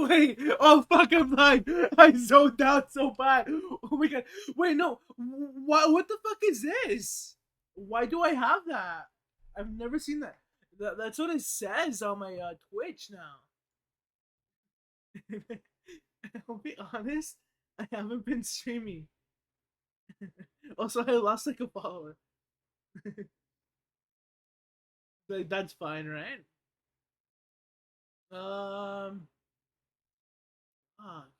Wait, oh fuck, I'm blind. I zoned out so bad. Oh my god. Wait, no. What the fuck is this? Why do I have that? I've never seen that. That's what it says on my Twitch now. I'll be honest, I haven't been streaming. Also, I lost like a follower. Like, that's fine, right? Um, fuck.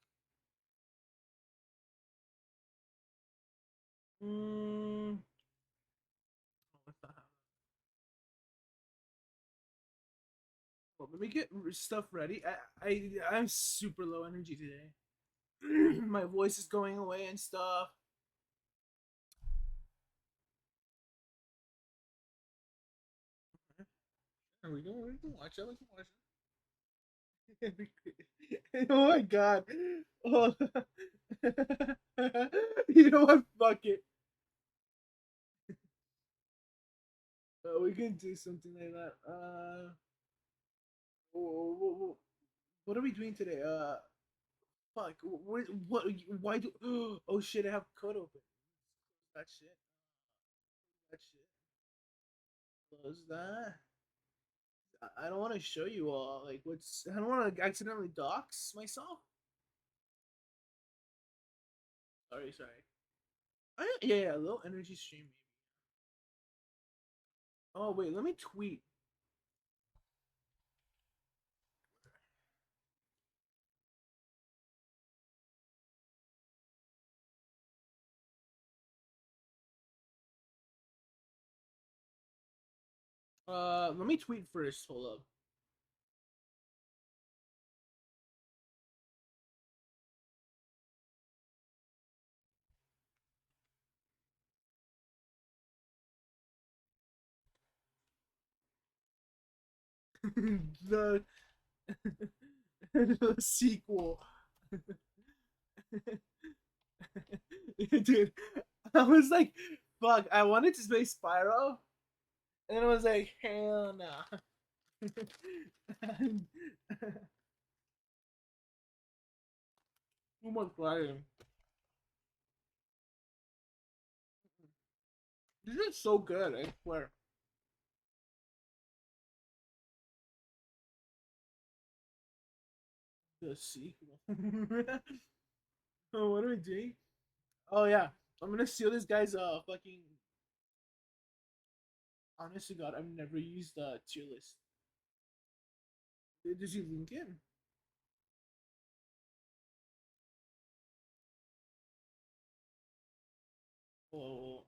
Mm, what the hell? Well, let me get stuff ready. I'm super low energy today. My voice is going away and stuff. Are we going? We can watch it. We can watch it. Oh my god. Oh. You know what? Fuck it. We can do something like that. What are we doing today? Fuck. What? Why do? Oh shit! I have code open. That shit. That shit. Close that. I don't want to show you all like what's. I don't want to accidentally dox myself. Sorry, sorry. Yeah, low energy stream. Oh wait, let me tweet. Let me tweet first. Hold up. the the sequel. Dude, I was like, fuck. I wanted to say Spyro, and I was like, hell no. Too much flying. This is so good. I swear. The sequel. Oh, what are we doing? Oh yeah, I'm gonna steal this guy's fucking. Honest to God, I've never used the tier list. Did you link it? Oh,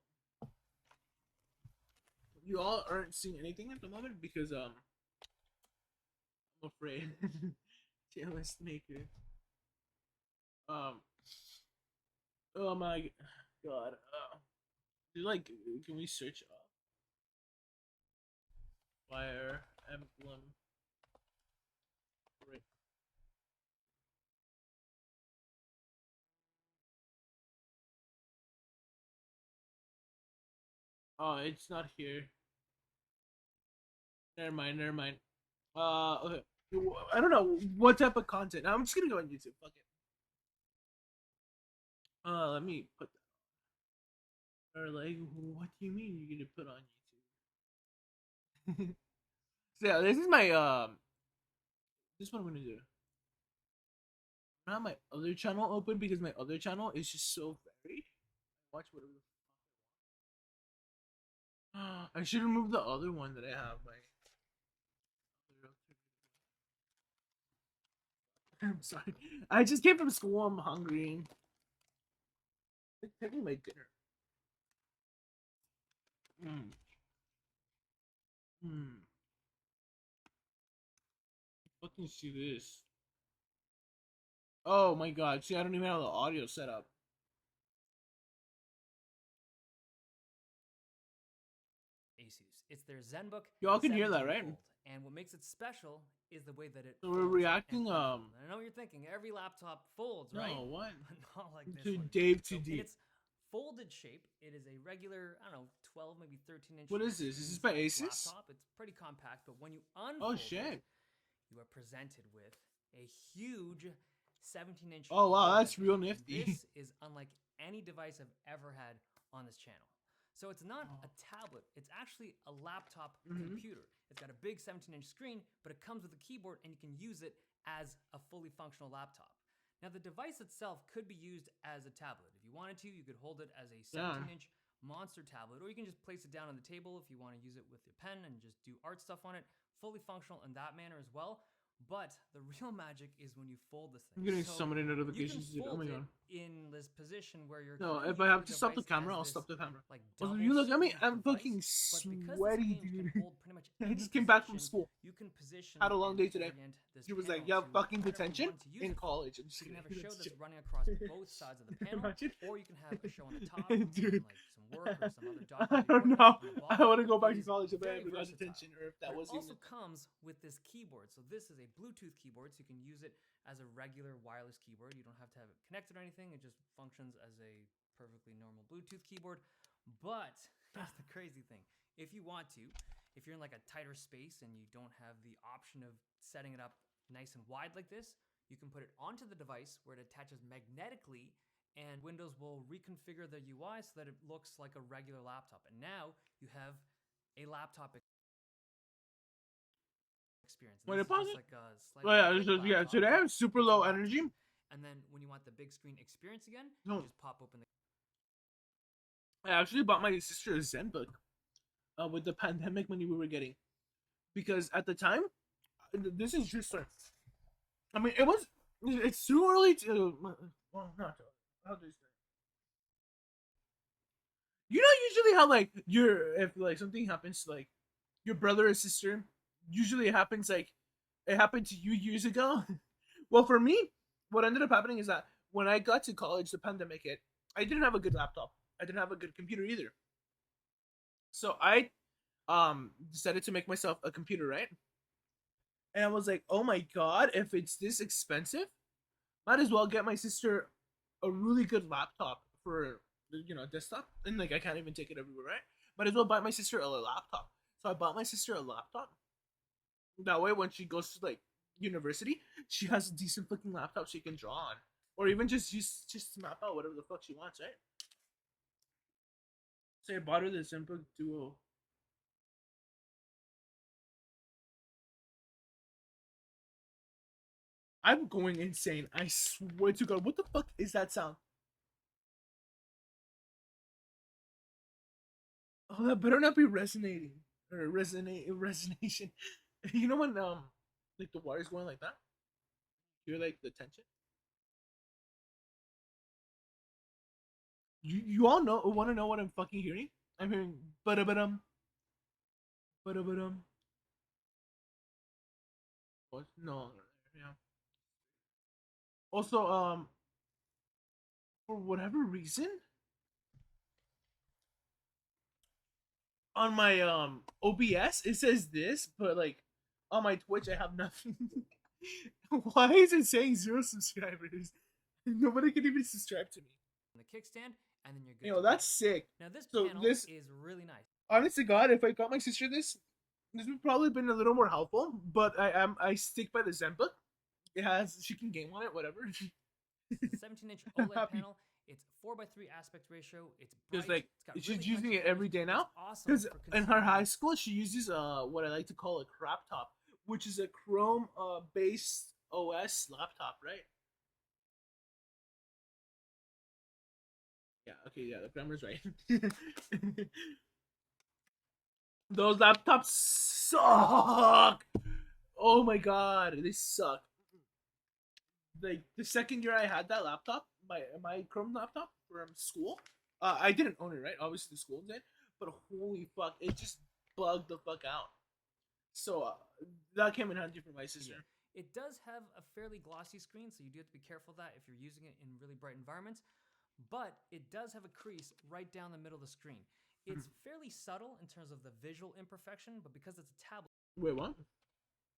you all aren't seeing anything at the moment because I'm afraid. Tier list maker. Um. Oh my God. Like, can we search Fire Emblem? Right. Oh, it's not here. Never mind. Never mind. Okay. I don't know what type of content. I'm just gonna go on YouTube. Fuck it. Let me put that. Or like, what do you mean you're gonna put on YouTube? So yeah, this is my This is what I'm gonna do. I have my other channel open because my other channel is just so varied. Watch whatever. I should remove the other one that I have. My I'm sorry. I just came from school. I'm hungry. It's taking my dinner. Mm. Mm. Fucking see this. Oh my god. See, I don't even have the audio set up. Asus. It's their ZenBook Y'all can hear that, right? Fold. And what makes it special is the way that it So we're folds reacting, and unfolds. I know what you're thinking. Every laptop folds, right? No, what? But not like this To one. Dave So too in deep. its folded shape, it is a regular, I don't know, 12, maybe 13-inch. What is this? Is this by Asus? Laptop. It's pretty compact, but when you unfold Oh it, shit. you are presented with a huge 17-inch. Oh wow, that's OLED real panel. nifty. This is unlike any device I've ever had on this channel. So it's not a tablet, it's actually a laptop computer. It's got a big 17-inch screen, but it comes with a keyboard and you can use it as a fully functional laptop. Now the device itself could be used as a tablet. If you wanted to, you could hold it as a 17-inch monster tablet, or you can just place it down on the table if you want to use it with your pen and just do art stuff on it. Fully functional in that manner as well. But the real magic is when you fold this thing. I'm getting So so many you can notifications. Dude. Oh fold my it god. in this position where you're No, kinda if I have using to stop the device camera, as I'll this, stop the camera. like Also, double you look at me. screen I'm device, fucking but because sweaty, this hinge dude. can hold pretty much I any just came back from position, school. you can position Had a long and day today. orient this He was like, panel "You have to fucking whatever you detention want to use in it for. college." I'm just You can have a kidding. show That's that's joke. running across both sides of the panel, Imagine. or you can have a show on the top, and Dude. like some work or some other I document. don't you're know. working on the I bottom. want to go back It to is college if I very ever got versatile. detention, or if that But was it also even. comes with this keyboard. So this is a Bluetooth keyboard, so you can use it as a regular wireless keyboard. You don't have to have it connected or anything. It just functions as a perfectly normal Bluetooth keyboard. But here's the crazy thing. If you want to, if you're in like a tighter space and you don't have the option of setting it up nice and wide like this, you can put it onto the device where it attaches magnetically, and Windows will reconfigure the UI so that it looks like a regular laptop. And now you have a laptop experience. And Wait, this is pause just it? like a Oh slightly yeah, big so, yeah. laptop. Today I have super It's a low laptop. energy. And then when you want the big screen experience again, No. you just pop open the. I actually bought my sister a ZenBook with the pandemic money we were getting, because at the time, this is just like, I mean, it's too early to, well, not too early. How do you say? You know, usually how like if like something happens to like your brother or sister, usually it happens like it happened to you years ago. Well, for me, what ended up happening is that when I got to college, the pandemic hit. I didn't have a good laptop. I didn't have a good computer either. So I decided to make myself a computer, right? And I was like, "Oh my god, if it's this expensive, might as well get my sister a really good laptop for desktop." And like I can't even take it everywhere, right? Might as well buy my sister a laptop. So I bought my sister a laptop. That way, when she goes to like university, she has a decent fucking laptop she can draw on, or even just map out whatever the fuck she wants, right? So I bought her the ZenBook Duo. I'm going insane. I swear to God. What the fuck is that sound? Oh, that better not be resonating or resonation. You know when like the wire's going like that? You hear like the tension? You all know want to know what I'm fucking hearing? I'm hearing ba-da-ba-dum, ba-da-ba-dum. What? No, yeah. Also, for whatever reason, on my OBS it says this, but like on my Twitch I have nothing. Why is it saying 0 subscribers? Nobody can even subscribe to me. The kickstand, and then you're good. Yo, to that's go. sick. Now this So panel this- is really nice. Honest to God, if I got my sister this would probably been a little more helpful. But I stick by the ZenBook. It has she can game on it, whatever. 17-inch I'm OLED happy. panel. It's 4:3 aspect ratio. It's bright. Because like it's got she's really using punchy it every colors. day now. It's awesome Because for in her high consuming- school, she uses what I like to call a crap top, which is a Chrome based OS laptop, right? Yeah. Okay. Yeah. The grammar's right. Those laptops suck. Oh my god, they suck. Like the second year I had that laptop, my Chrome laptop from school, I didn't own it, right? Obviously the school did, but holy fuck, it just bugged the fuck out. So that came in handy for my sister. Yeah. It does have a fairly glossy screen, so you do have to be careful of that if you're using it in really bright environments. But it does have a crease right down the middle of the screen. It's fairly subtle in terms of the visual imperfection, but because it's a tablet, Wait, what?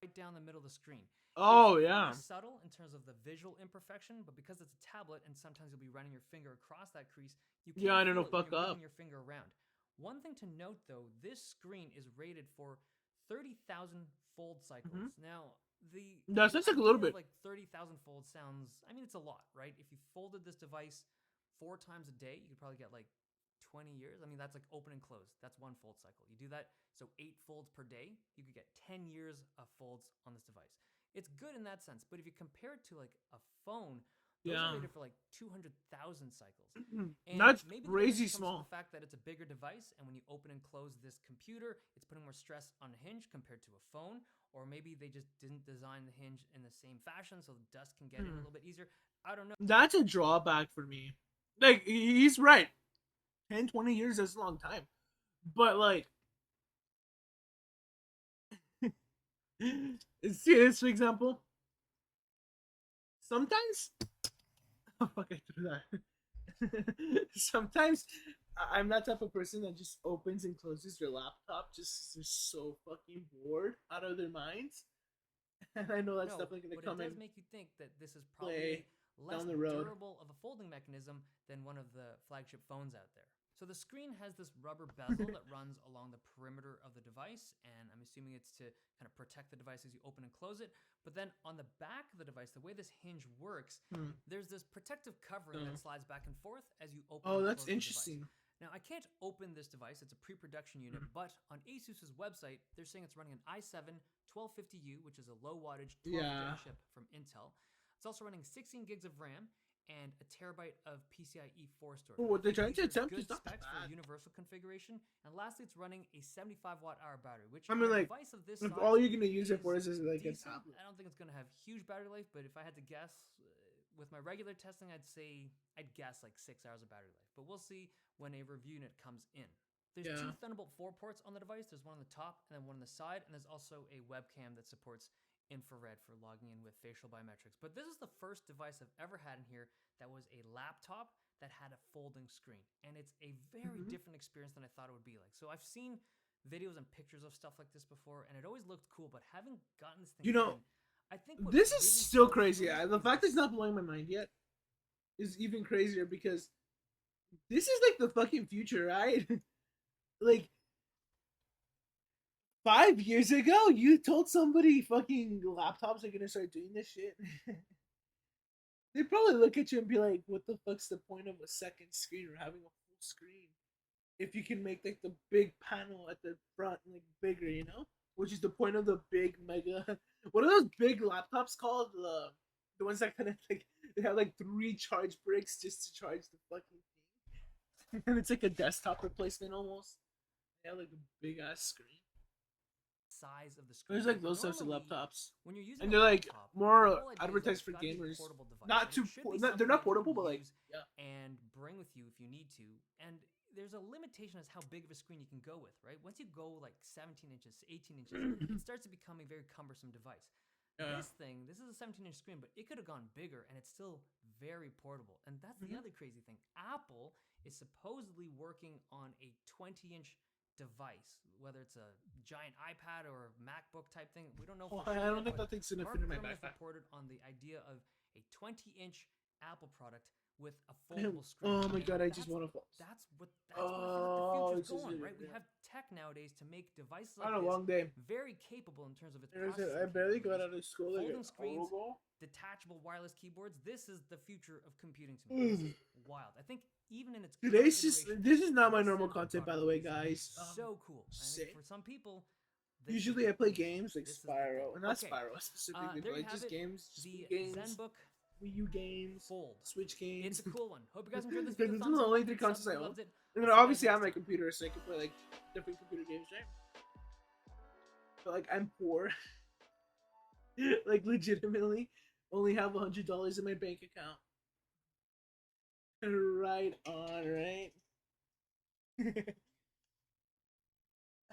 right down the middle of the screen. Oh It's yeah. fairly subtle in terms of the visual imperfection, but because it's a tablet and sometimes you'll be running your finger across that crease, you can't Yeah, I don't feel know, it when fuck you're up. moving your finger around. One thing to note though, this screen is rated for 30,000 fold cycles. Now, That sounds like a idea little of bit. like 30,000 folds sounds. I mean, it's a lot, right? If you folded this device 4 times a day, you could probably get like 20 years. I mean, that's like open and close. That's one fold cycle. You do that, so 8 folds per day, you could get 10 years of folds on this device. It's good in that sense, but if you compare it to like a phone, those are Yeah, rated for like 200,000 cycles. And that's maybe the crazy difference comes from small. the fact that it's a bigger device, and when you open and close this computer, it's putting more stress on the hinge compared to a phone. Or maybe they just didn't design the hinge in the same fashion, so the dust can get in a little bit easier. I don't know. That's a drawback for me. Like he's right. 10, 20 years is a long time. But like see this for example. Sometimes oh fuck I threw that. Sometimes I'm that type of person that just opens and closes their laptop just they're so fucking bored out of their minds. And I know that's No, definitely gonna but it come in does make you think that this is play probably less down the road. durable of a folding mechanism than one of the flagship phones out there. So the screen has this rubber bezel that runs along the perimeter of the device, and I'm assuming it's to kind of protect the device as you open and close it. But then on the back of the device, the way this hinge works, there's this protective covering that slides back and forth as you open Oh, and that's close the device. interesting. Now, I can't open this device, it's a pre production unit, but on Asus's website, they're saying it's running an i7 1250U, which is a low wattage 12th Yeah. gen chip from Intel. It's also running 16 gigs of RAM and a terabyte of PCIe 4 storage. Well, what they're trying to These are attempt is good not that specs for bad. universal configuration. And lastly, it's running a 75 watt hour battery, which I mean, on a like, device of this if size all you're gonna use it for is like a decent. tablet. I don't think it's going to have huge battery life, but if I had to guess, with my regular testing, I'd guess like 6 hours of battery life. But we'll see when a review unit comes in. There's Yeah. 2 Thunderbolt 4 ports on the device. There's one on the top and then one on the side, and there's also a webcam that supports infrared for logging in with facial biometrics. But this is the first device I've ever had in here that was a laptop that had a folding screen, and it's a very different experience than I thought it would be like. So I've seen videos and pictures of stuff like this before, and it always looked cool, but having gotten this thing You know, in, I think what this is really still sells it crazy. for me The is fact the it's not blowing my mind yet is even crazier because this is like the fucking future, right? Like 5 years ago, you told somebody fucking laptops are gonna start doing this shit. They'd probably look at you and be like, "What the fuck's the point of a second screen or having a full screen if you can make like the big panel at the front like bigger, you know? Which is the point of the big mega. What are those big laptops called? The ones that kind of like they have like 3 charge bricks just to charge the fucking thing, and it's like a desktop replacement almost. They have like a big ass screen. size of the screen. There's like But those types of normally, laptops, when you're using and a they're like laptop, the more whole idea is that advertised it's for gotta be a gamers. portable device. Not and too, it should be they're something not that you portable, can but like use yeah. and bring with you if you need to. And there's a limitation as how big of a screen you can go with, right? Once you go like 17 inches, 18 inches, it starts to become a very cumbersome device. Yeah. This is a 17-inch screen, but it could have gone bigger, and it's still very portable. And that's the other crazy thing. Apple is supposedly working on a 20-inch device, whether it's a giant iPad or a MacBook type thing. We don't know for sure. I don't yet, think but that thing's gonna Mark fit in my Gurman has backpack. reported on the idea of a 20-inch Apple product with a foldable screen. Oh my And god, I just that's- want to. That's what I Oh, feel like the this future's is going, good, right? We yeah. have tech nowadays to make devices I like had a this long day. very capable in terms of its I processing barely got capabilities. out of school like Folding an screens, hour ago. detachable wireless keyboards. This is the future of computing to me. This is wild. I think even in its current Today's just. iteration, This is not my this normal Zenbook content, by product the way, is guys. so cool. I sick. think for some people, this is Usually I the play thing. games like This is the thing. Spyro, and not Okay, Spyro specifically, there but you like have just it. games, just The Wii games, ZenBook Wii U games, Fold. Switch games. It's a cool one. Hope you guys enjoyed this Because video. those Thumbs are the up, only like 3 it, sub consoles if I you own. loved it. And I'll then see you guys obviously I have next my time. computer, so I can play like different computer games, right? But like I'm poor, like legitimately, only have $100 in my bank account. Right on, right?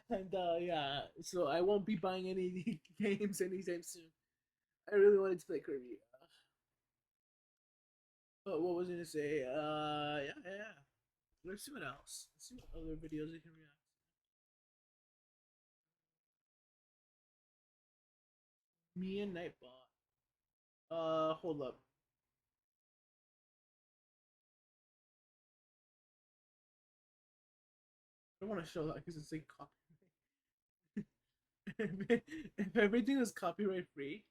And yeah, so I won't be buying any games anytime soon. I really wanted to play Kirby. But what was I gonna say? Yeah. Let's see what else. Let's see what other videos I can react. Me and Nightbot. Hold up. I don't want to show that because it's like copyright. If everything was copyright free,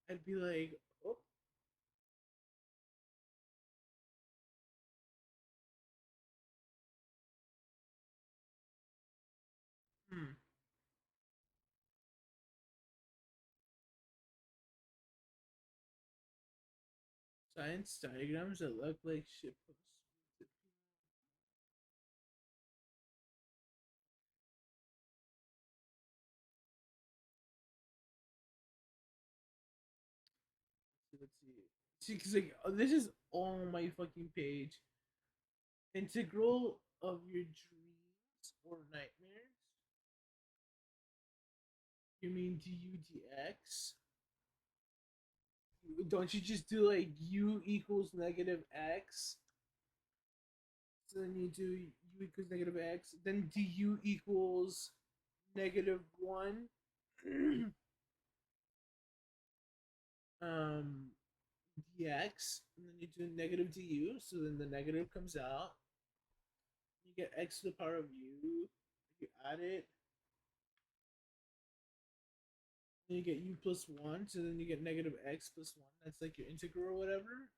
I'd be like, oh, hmm. Science diagrams that look like shit posts. Let's see. See, because like this is on my fucking page. Integral of your dreams or nightmares. You mean du dx? Don't you just do like u equals negative x? So then you do u equals negative x. Then du equals -1. um dx, and then you do negative du, so then the negative comes out. You get x to the power of u. You add it, then you get u plus 1, so then you get negative x plus 1. That's like your integral or whatever.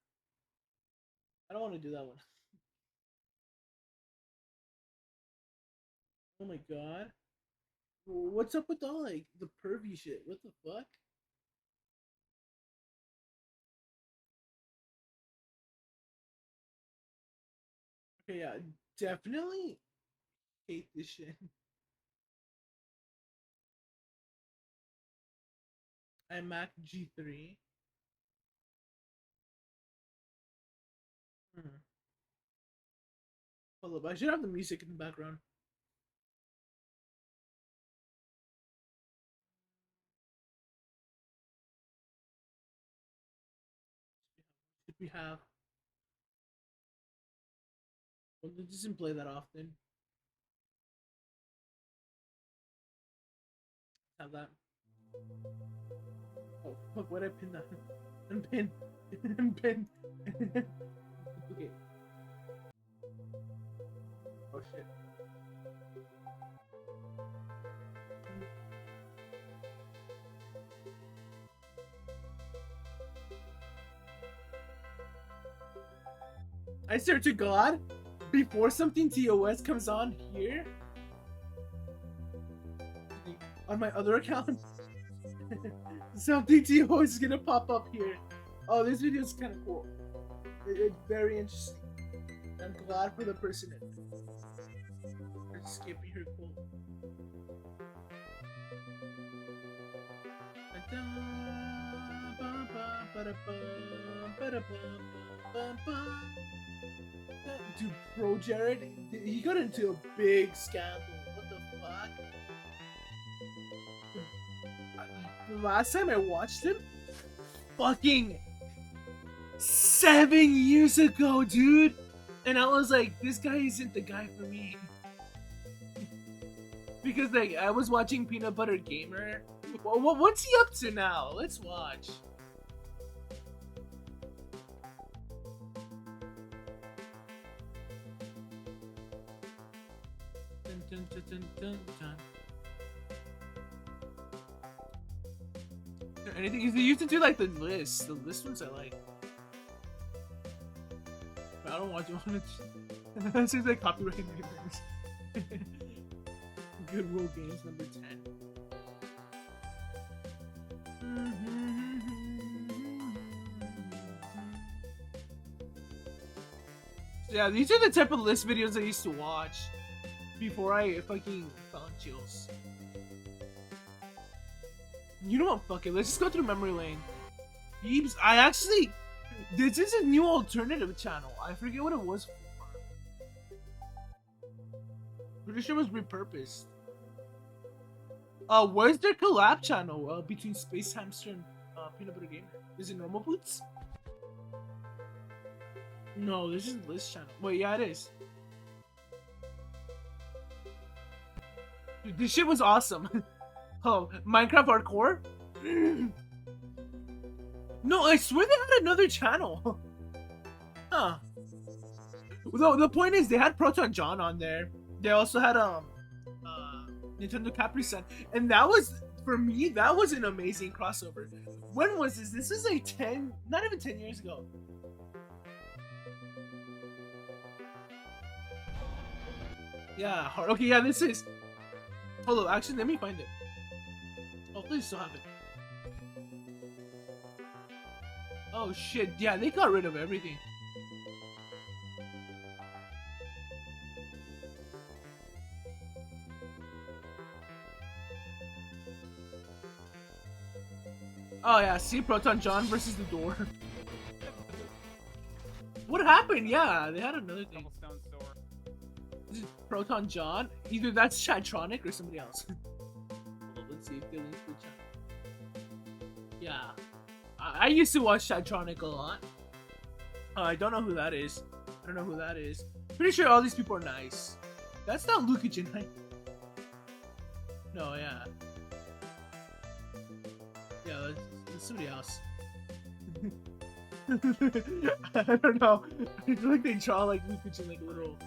I don't want to do that one. Oh my god. What's up with all like the pervy shit? What the fuck? Okay, yeah, definitely hate this shit. iMac G3. Hmm. Hold up, I should have the music in the background. Should we have? Well, it doesn't play that often. Have that. Oh fuck! What I pin that? Unpin. Unpin. Okay. Oh shit. I swear to God, before something TOS comes on here, on my other account, something TOS is gonna pop up here. Oh, this video is kind of cool. It's very interesting. I'm glad for the person in it. For skipping her quote. Dude, Pro Jared, he got into a big scandal. What the fuck? The last time I watched him, fucking 7 years ago, dude. And I was like, this guy isn't the guy for me. Because like I was watching Peanut Butter Gamer. What's he up to now? Let's watch. Dun, dun, dun, dun, dun, dun. Anything he used to do like the list. The list ones I like. But I don't watch it. It seems like copyright nightmares. Good World Games number 10. Yeah, these are the type of list videos I used to watch before I fucking found Chills. You know what? Fuck it. Let's just go through memory lane. Beebs, I actually. This is a new alternative channel. I forget what it was for. Pretty sure it was repurposed. Where's their collab channel between Space Hamster and Peanut Butter Gamer? Is it Normal Boots? No, this is Liz channel. Wait, yeah, it is. Dude, this shit was awesome. Oh, Minecraft Hardcore? No, I swear they had another channel. Huh. The point is, they had Proton John on there. They also had Nintendo Capri Sun, and that was for me, that was an amazing crossover. When was this? This is like 10, not even 10 years ago. Yeah, hard. Okay, yeah, this is. Hold on, actually, let me find it. Hopefully, I still have it. Oh shit! Yeah, they got rid of everything. Oh yeah, see Proton John versus the door. What happened? Yeah, they had another thing. Cobblestone store. This is Proton John. Either that's Chatronic or somebody else. Hold on, let's see if they link the chat. Yeah, I used to watch Chatronic a lot. I don't know who that is. I don't know who that is. Pretty sure all these people are nice. That's not Lukagen, right? No, yeah. Yeah, that's somebody else. I don't know. I feel like they draw like Lukagen like a little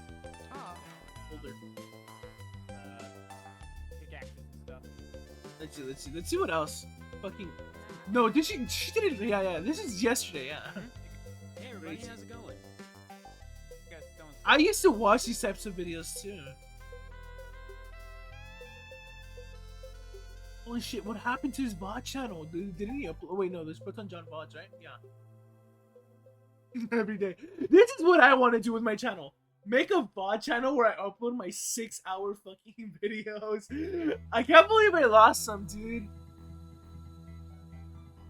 older. Pickaxes and stuff. Let's see what else. Fucking no, did she did it? Yeah. This is yesterday. Yeah. Hey everybody, how's it going? You guys don't. I used to watch these types of videos too. Holy shit! What happened to his VOD channel? Didn't he upload? Oh, wait, no. There's Proton John VODs, right? Yeah. Every day. This is what I want to do with my channel. Make a VOD channel where I upload my 6-hour fucking videos. I can't believe I lost some, dude.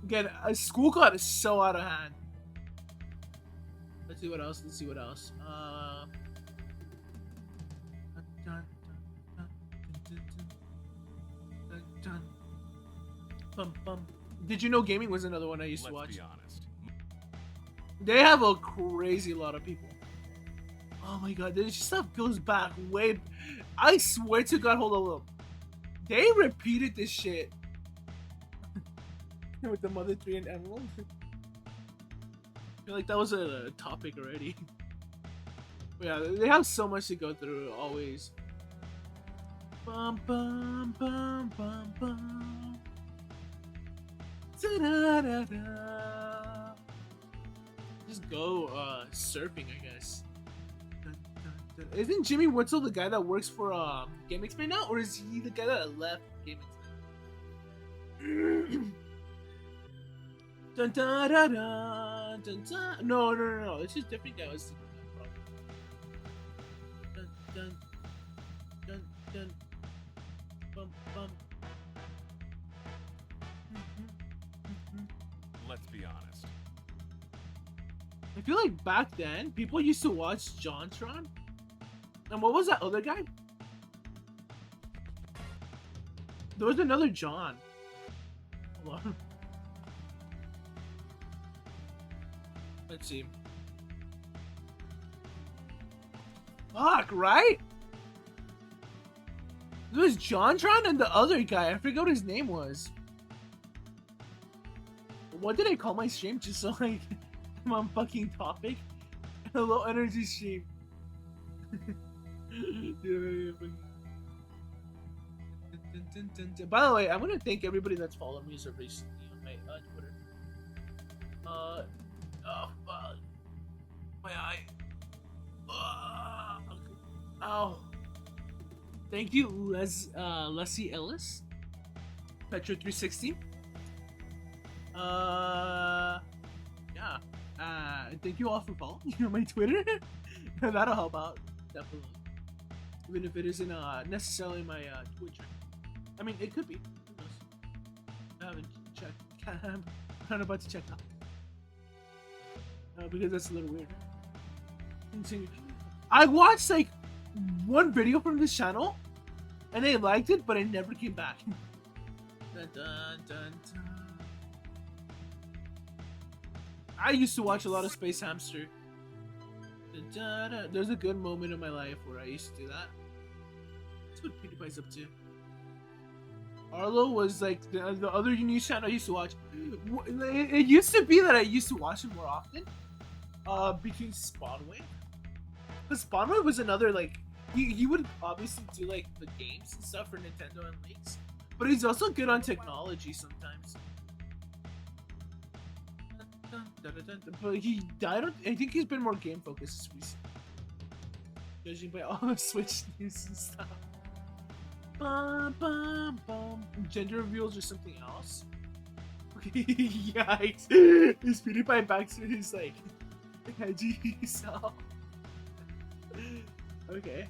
Again, school got so out of hand. Let's see what else. Did you know gaming was another one I used to watch? Let's be honest. They have a crazy lot of people. Oh my god, this stuff goes back way. I swear to God, hold on. They repeated this shit with the Mother 3 and Emerald. I feel like that was a topic already. But yeah, they have so much to go through always. Bum bum bum bum bum. Da-da-da-da. Just go surfing, I guess. Isn't Jimmy Wurzel the guy that works for GameXplain now, or is he the guy that left GameXplain? Dun, dun, dun, dun, dun, dun. No. It's just a different guy. I was thinking that probably. Dun, dun. Bum, bum. Let's be honest. I feel like back then, people used to watch JonTron. And what was that other guy? There was another John. Hold on. Let's see. Fuck, right? There was JonTron and the other guy. I forgot what his name was. What did I call my stream? Just so like I'm on fucking topic. Low energy stream. By the way, I want to thank everybody that's followed me so recently on my Twitter. Oh fuck, my eye. Ow. Thank you, Leslie Ellis, Petro360. Yeah. Thank you all for following me on my Twitter. That'll help out, definitely. Even if it isn't necessarily my Twitter. I mean, it could be. Who knows? I haven't checked. I'm not about to check out. Because that's a little weird. Continue. I watched like one video from this channel, and I liked it, but I never came back. Dun, dun, dun, dun. I used to watch a lot of Space Hamster. There's a good moment in my life where I used to do that. That's what PewDiePie's up to. Arlo was like the other news channel I used to watch. It used to be that I used to watch it more often. Between Spawnwave. Because Spawnwave was another like he would obviously do like the games and stuff for Nintendo and leaks. But he's also good on technology sometimes. But I think he's been more game focused recently. Judging by all the Switch news and stuff. Bum, bum, bum. Gender reveals or something else? Yikes. Is PewDiePie back to his, like, edgy self? Okay.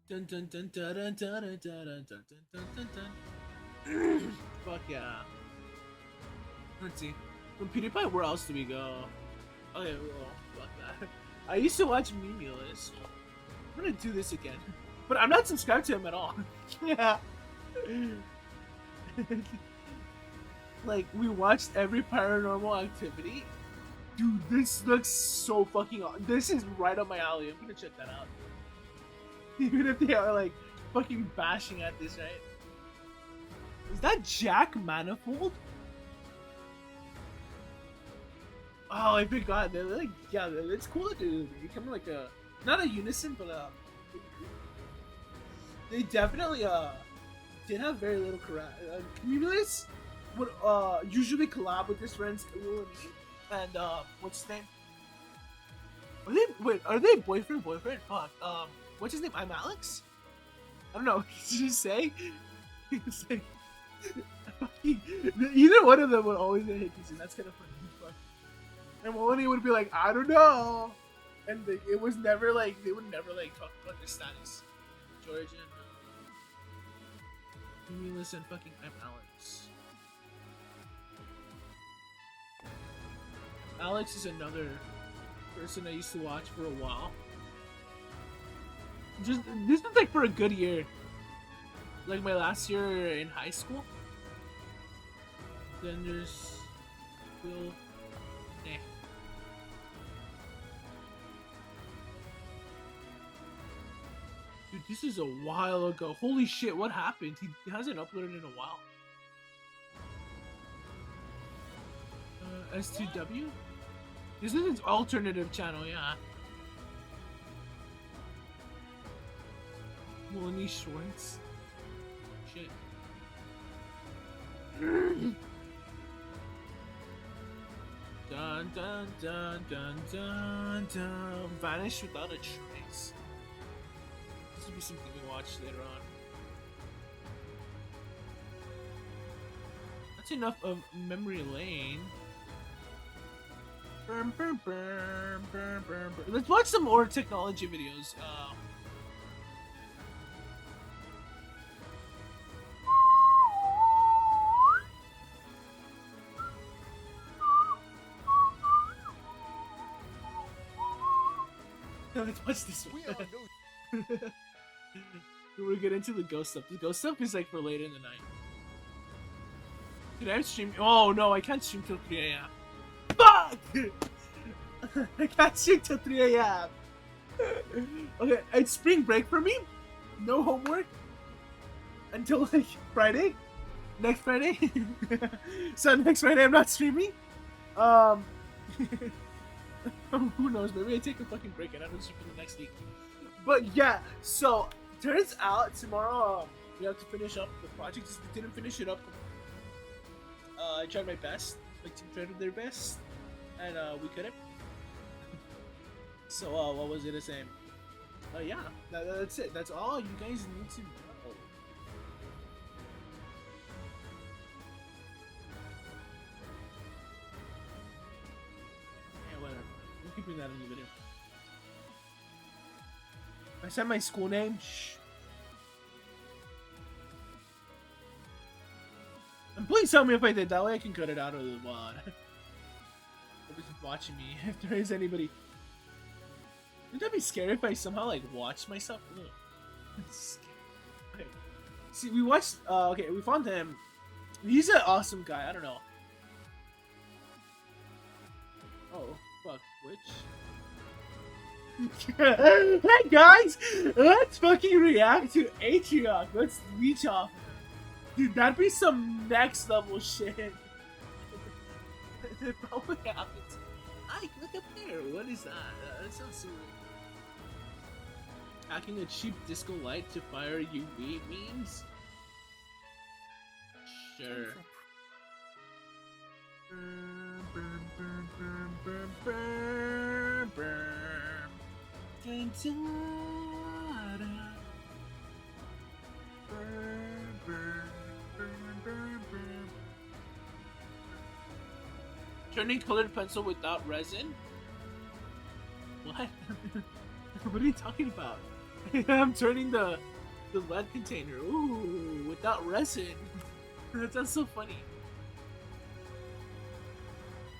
Dun dun dun dun dun dun dun dun dun dun dun. Fuck yeah. Let's see. From PewDiePie, where else do we go? Okay, well, fuck that. I used to watch Memeulous. I'm gonna do this again. But I'm not subscribed to him at all. Yeah. Like, we watched every Paranormal Activity. Dude, this looks so fucking awesome. This is right up my alley. I'm gonna check that out. Even if they are, like, fucking bashing at this, right? Is that Jack Manifold? Oh, I forgot. They're like, yeah, it's cool that they become like a, not a unison, but they definitely did have very little Memeulous would usually collab with his friends Will and what's his name? Are they boyfriend? Fuck. What's his name? I'm Alex? I don't know. Did you just say? Like, either one of them would always hit these, and that's kind of funny. Fuck. And Melanie would be like, I don't know. And like, it was never like, they would never like talk about their status. George and Memeulous and fucking I'm Alex. Alex is another person I used to watch for a while. Just this was like for a good year. Like my last year in high school. Then there's Will. Eh. Dude, this is a while ago. Holy shit, what happened? He hasn't uploaded in a while. S2W? This is his alternative channel, yeah. Melanie Schwartz. Shit. Dun dun dun dun dun dun. Vanish without a trace. This will be something we watch later on. That's enough of Memory Lane. Burn, burn, burn, burn, burn, burn. Let's watch some more technology videos. Let's watch this one. We'll get into the ghost stuff. The ghost stuff is like for later in the night. Did I stream? Oh no, I can't stream till 3 a.m. Fuck! I can't stream till 3 a.m. Okay, it's spring break for me. No homework until like Friday. Next Friday. So next Friday I'm not streaming. Who knows? Maybe I take a fucking break and I don't stream for the next week. But yeah, so turns out tomorrow we have to finish up the project. Just didn't finish it up. I tried my best. My team tried their best, and we couldn't. So what was it the same? Yeah, that's it. That's all you guys need to know. Yeah, whatever. We'll keep doing that in the video. I said my school name. Shh. And please tell me if I did. That way I can cut it out of the VOD. Nobody's watching me. If there is anybody. Wouldn't that be scary if I somehow like watched myself? Okay. See, we watched. Okay, we found him. He's an awesome guy. I don't know. Oh fuck! Which? Hey guys, let's fucking react to Atriarch. Let's reach off. Dude, that'd be some next level shit. It probably happens. Ike, look up there. What is that? That sounds so weird. Hacking a cheap disco light to fire UV memes? Sure. Burn, burn, burn, burn, burn, burn, burn. Dun, dun, dun. Burn, burn, burn, burn, burn. Turning colored pencil without resin? What? What are you talking about? I'm turning the lead container. Ooh, without resin. That sounds so funny.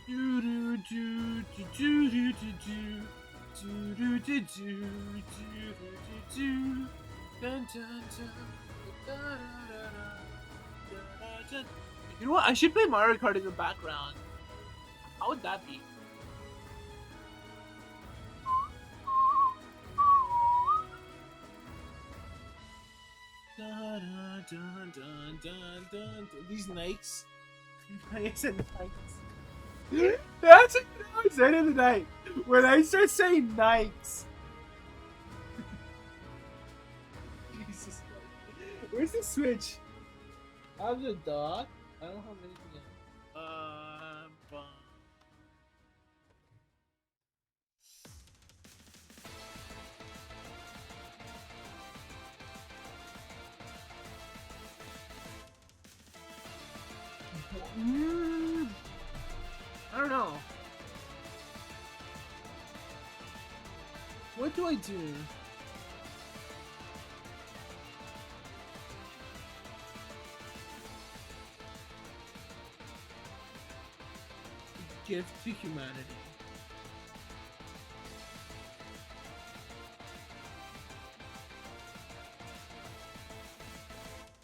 Do do do do do do do do do do do do do. Dun, dun, dun, da, da, da, da, da, da. You know what? I should play Mario Kart in the background. How would that be? Dun, dun, dun, dun, dun. These Nikes. I said Nikes. That's what I said in the night. When I start saying Nikes. Jesus. Where's the Switch? I have the dog. I don't have anything else. Bum. I don't know. What do I do? Gift to humanity.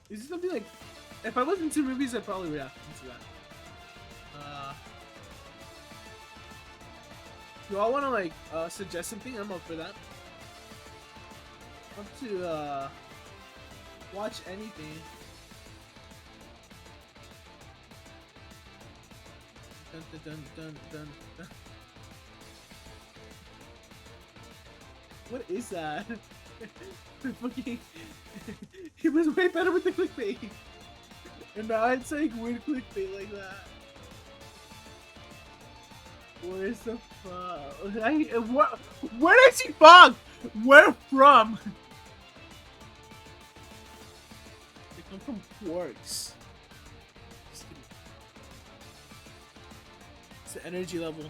Is it something like, if I wasn't into movies, I'd probably react into that. Do I want to like suggest something? I'm up for that. Up to watch anything. Dun, dun, dun, dun, dun, dun. What is that? Fucking. He was way better with the clickbait. And now it's like weird clickbait like that. Where's the fuck? Where is he from? Where from? They come from Quarks. Just kidding. It's the energy level.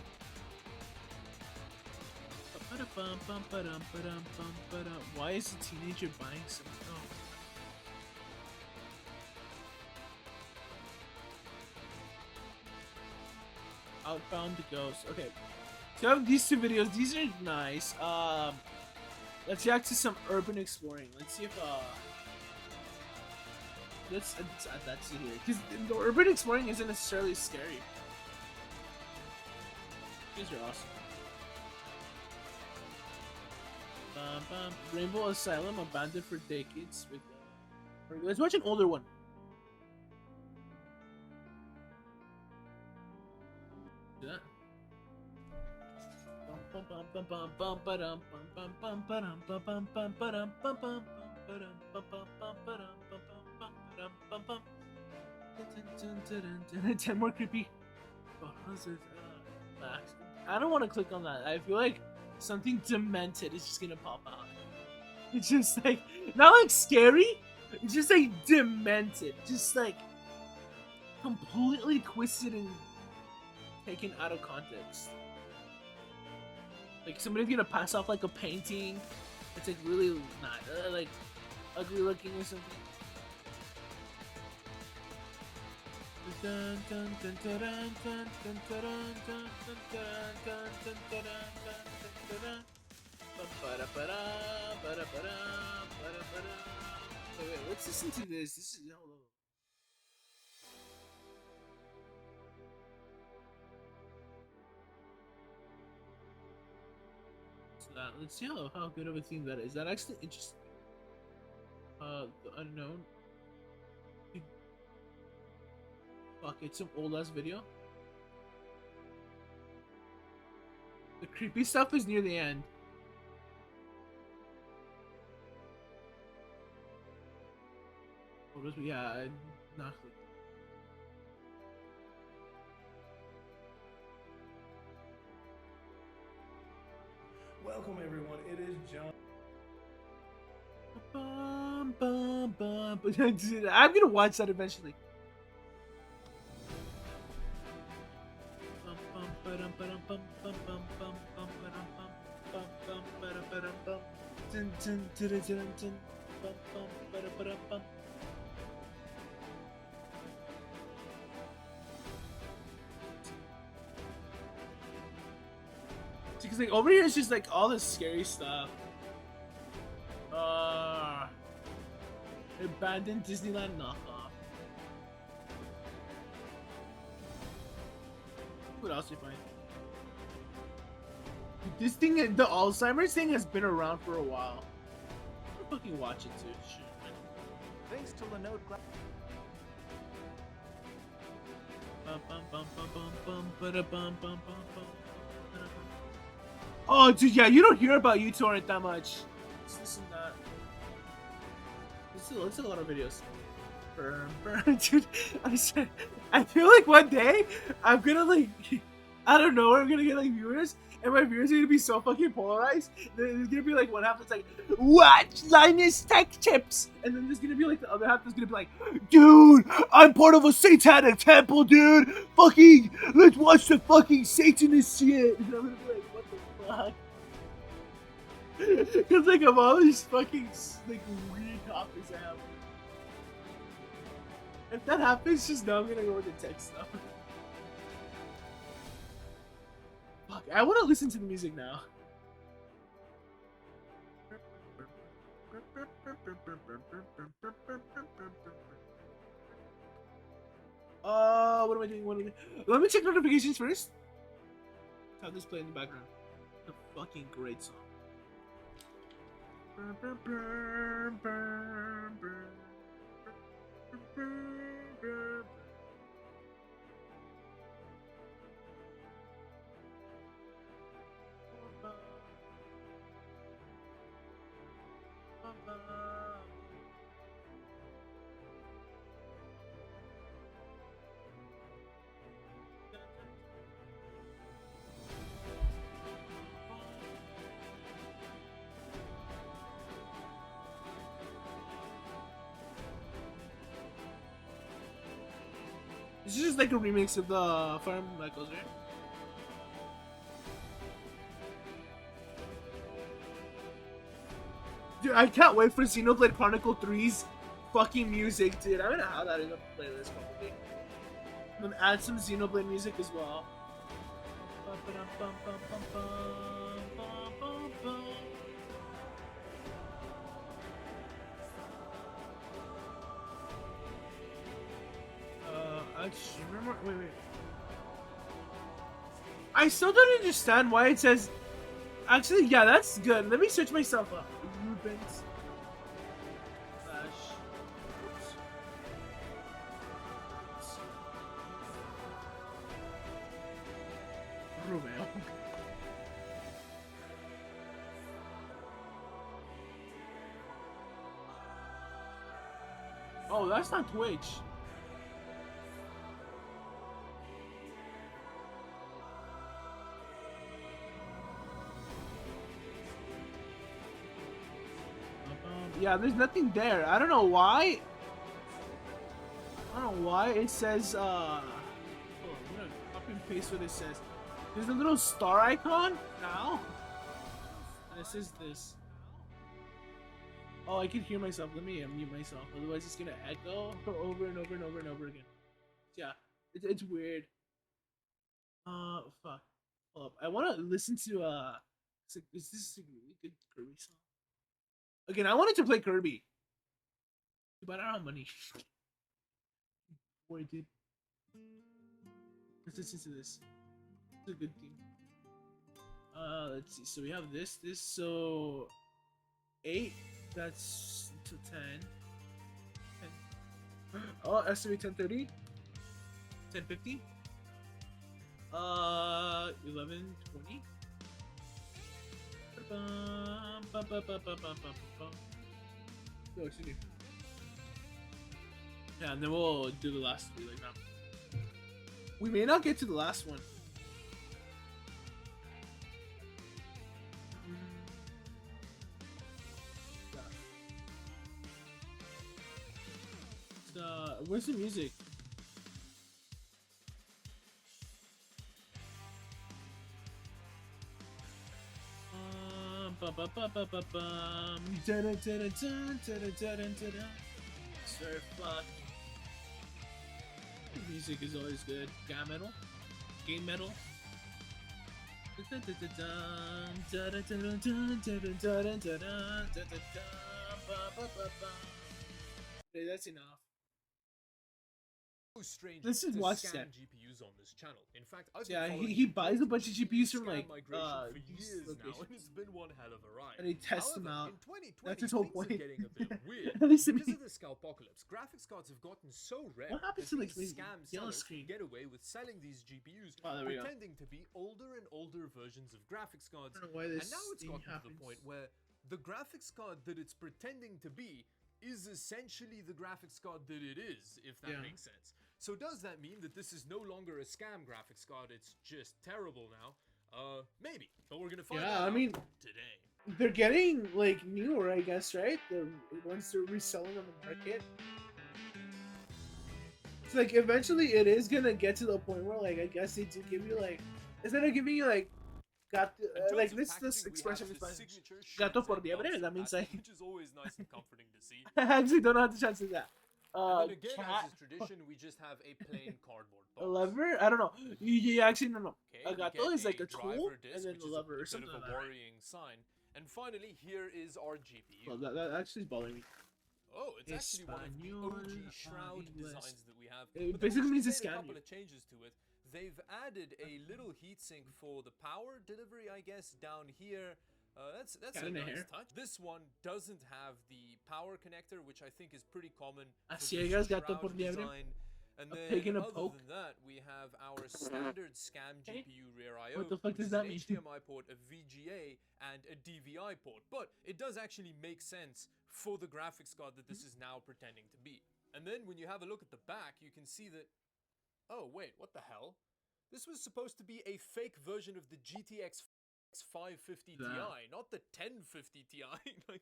Why is a teenager buying some? Oh. Outbound Ghost. Okay. So I have these two videos. These are nice. Let's react to some urban exploring. Let's see if let's add that to here. Because the urban exploring isn't necessarily scary. These are awesome. Rainbow Asylum abandoned for decades with let's watch an older one. Do that. Ten more creepy. I don't want to click on that. I feel like something demented is just gonna pop out. It's just like, not like scary, it's just like demented. Just like completely twisted and taken out of context. Like somebody's gonna pass off like a painting. It's like really not like ugly looking or something. Wait, let's listen to this. This is hold on. Let's see how good of a theme that is. That actually interesting. The unknown. Fuck, it's some old ass video. The creepy stuff is near the end. Yeah, not. Welcome everyone, it is John. Bum, bum, bum. Dude, I'm gonna watch that eventually. Because like over here is just like all this scary stuff. Abandoned Disneyland knockoff. What else do you find? This thing, the Alzheimer's thing, has been around for a while. I'm gonna fucking watch it too. Shit. Thanks to Linode Glass. Oh, dude, yeah, you don't hear about uTorrent that much. Let's listen to that. Let's see a lot of videos. Dude, I feel like one day I'm gonna like, I don't know, I'm gonna get like viewers, and my viewers are gonna be so fucking polarized. There's gonna be like one half that's like, watch Linus Tech Tips, and then there's gonna be like the other half that's gonna be like, dude, I'm part of a satanic temple, dude. Fucking, let's watch the fucking Satanist shit. And I'm gonna be like, what the fuck? Because like of all these fucking like weird topics I have. If that happens, just know I'm gonna go with the tech stuff. Fuck, I want to listen to the music now. What am I doing? Let me check notifications first. Have this play in the background. A fucking great song. This is just like a remix of the Fire Emblem Echoes, right? Dude, I can't wait for Xenoblade Chronicle 3's fucking music, dude. I'm gonna have that in the playlist probably. I'm gonna add some Xenoblade music as well. Actually, remember? Wait. I still don't understand why it says. Actually, yeah, that's good. Let me search myself up. Rubens. Oops. Romeo. Oh, that's not Twitch. Yeah, there's nothing there. I don't know why. I don't know why it says, oh, I'm gonna copy and paste what it says. There's a little star icon now. And it says this. Oh, I can hear myself. Let me mute myself. Otherwise, it's gonna echo over and over and over and over again. Yeah, it's weird. Fuck. Hold up. I want to listen to, is this a really good Kirby song? Again, I wanted to play Kirby, but I don't have money. Boy, dude. Let's listen to this. It's a good theme. Let's see. So we have this. So 8. That's to 10. 10. Oh, estimate 10:30. 10:50. 11:20. No, excuse me. Yeah, and then we'll do the last three like that. We may not get to the last one. Where's the music? Surf fuck. The music is always good. Game metal. Game metal. Okay, that's enough. No stranger Let's just to watch scam that. GPUs on this channel. In fact, I've Yeah, been he following buys a bunch of GPU GPUs from scam like migration for these years now, locations. and it's been one hell of a ride. And he tests them However, out. in 2020, That's his whole things are point. getting a bit weird. At least to Because me. of the scalpocalypse, graphics cards have gotten so rare What happened that to, like, these the scam yellow sellers screen? can get away with selling these GPUs, Oh, there we go. pretending to be older and older versions of graphics cards. I don't know why this And now it's thing gotten to happens. the point where the graphics card that it's pretending to be is essentially the graphics card that it is, if that Yeah. makes sense. So does that mean that this is no longer a scam graphics card? It's just terrible now? Maybe, but we're gonna find Yeah, out I mean, today. they're getting like newer, I guess, right? The ones they're reselling on the market. It's like eventually it is gonna get to the point where like I guess they do give you like instead of giving you like got the, In terms like of this packaging, we expression have is the fine. signature Gato Shinsen por liebre, Nelson that means pattern, like which is always nice and comforting to see. I actually don't know how to translate that. And then again, Cat, as is tradition, we just have a plain cardboard a box. lever? I don't know. You actually don't know. Okay, A we gato get is like a driver tool disc, and then which the is lever or a bit something of like a that. worrying sign. And finally, here is our GPU. Well, that actually is bothering me. Oh, it's actually one of the Espanol, OG shroud English. designs that we have. It But they've basically means actually to made a scam couple you. of changes to it. They've added a little heatsink for the power delivery, I guess, down here. That's Got a in the nice hair. touch. This one doesn't have the power connector, which I think is pretty common. A for this ciegas, gato shroud por liebre. design. And A then, pig in a other poke. than that, we have our standard scam Okay. GPU rear I/O. What the fuck which does is that an mean? HDMI port, a VGA, and a DVI port. But it does actually make sense for the graphics card that this is now pretending to be. And then when you have a look at the back, you can see that. Oh wait, what the hell? This was supposed to be a fake version of the GTX 550 Ti, not the 1050 Ti. Like,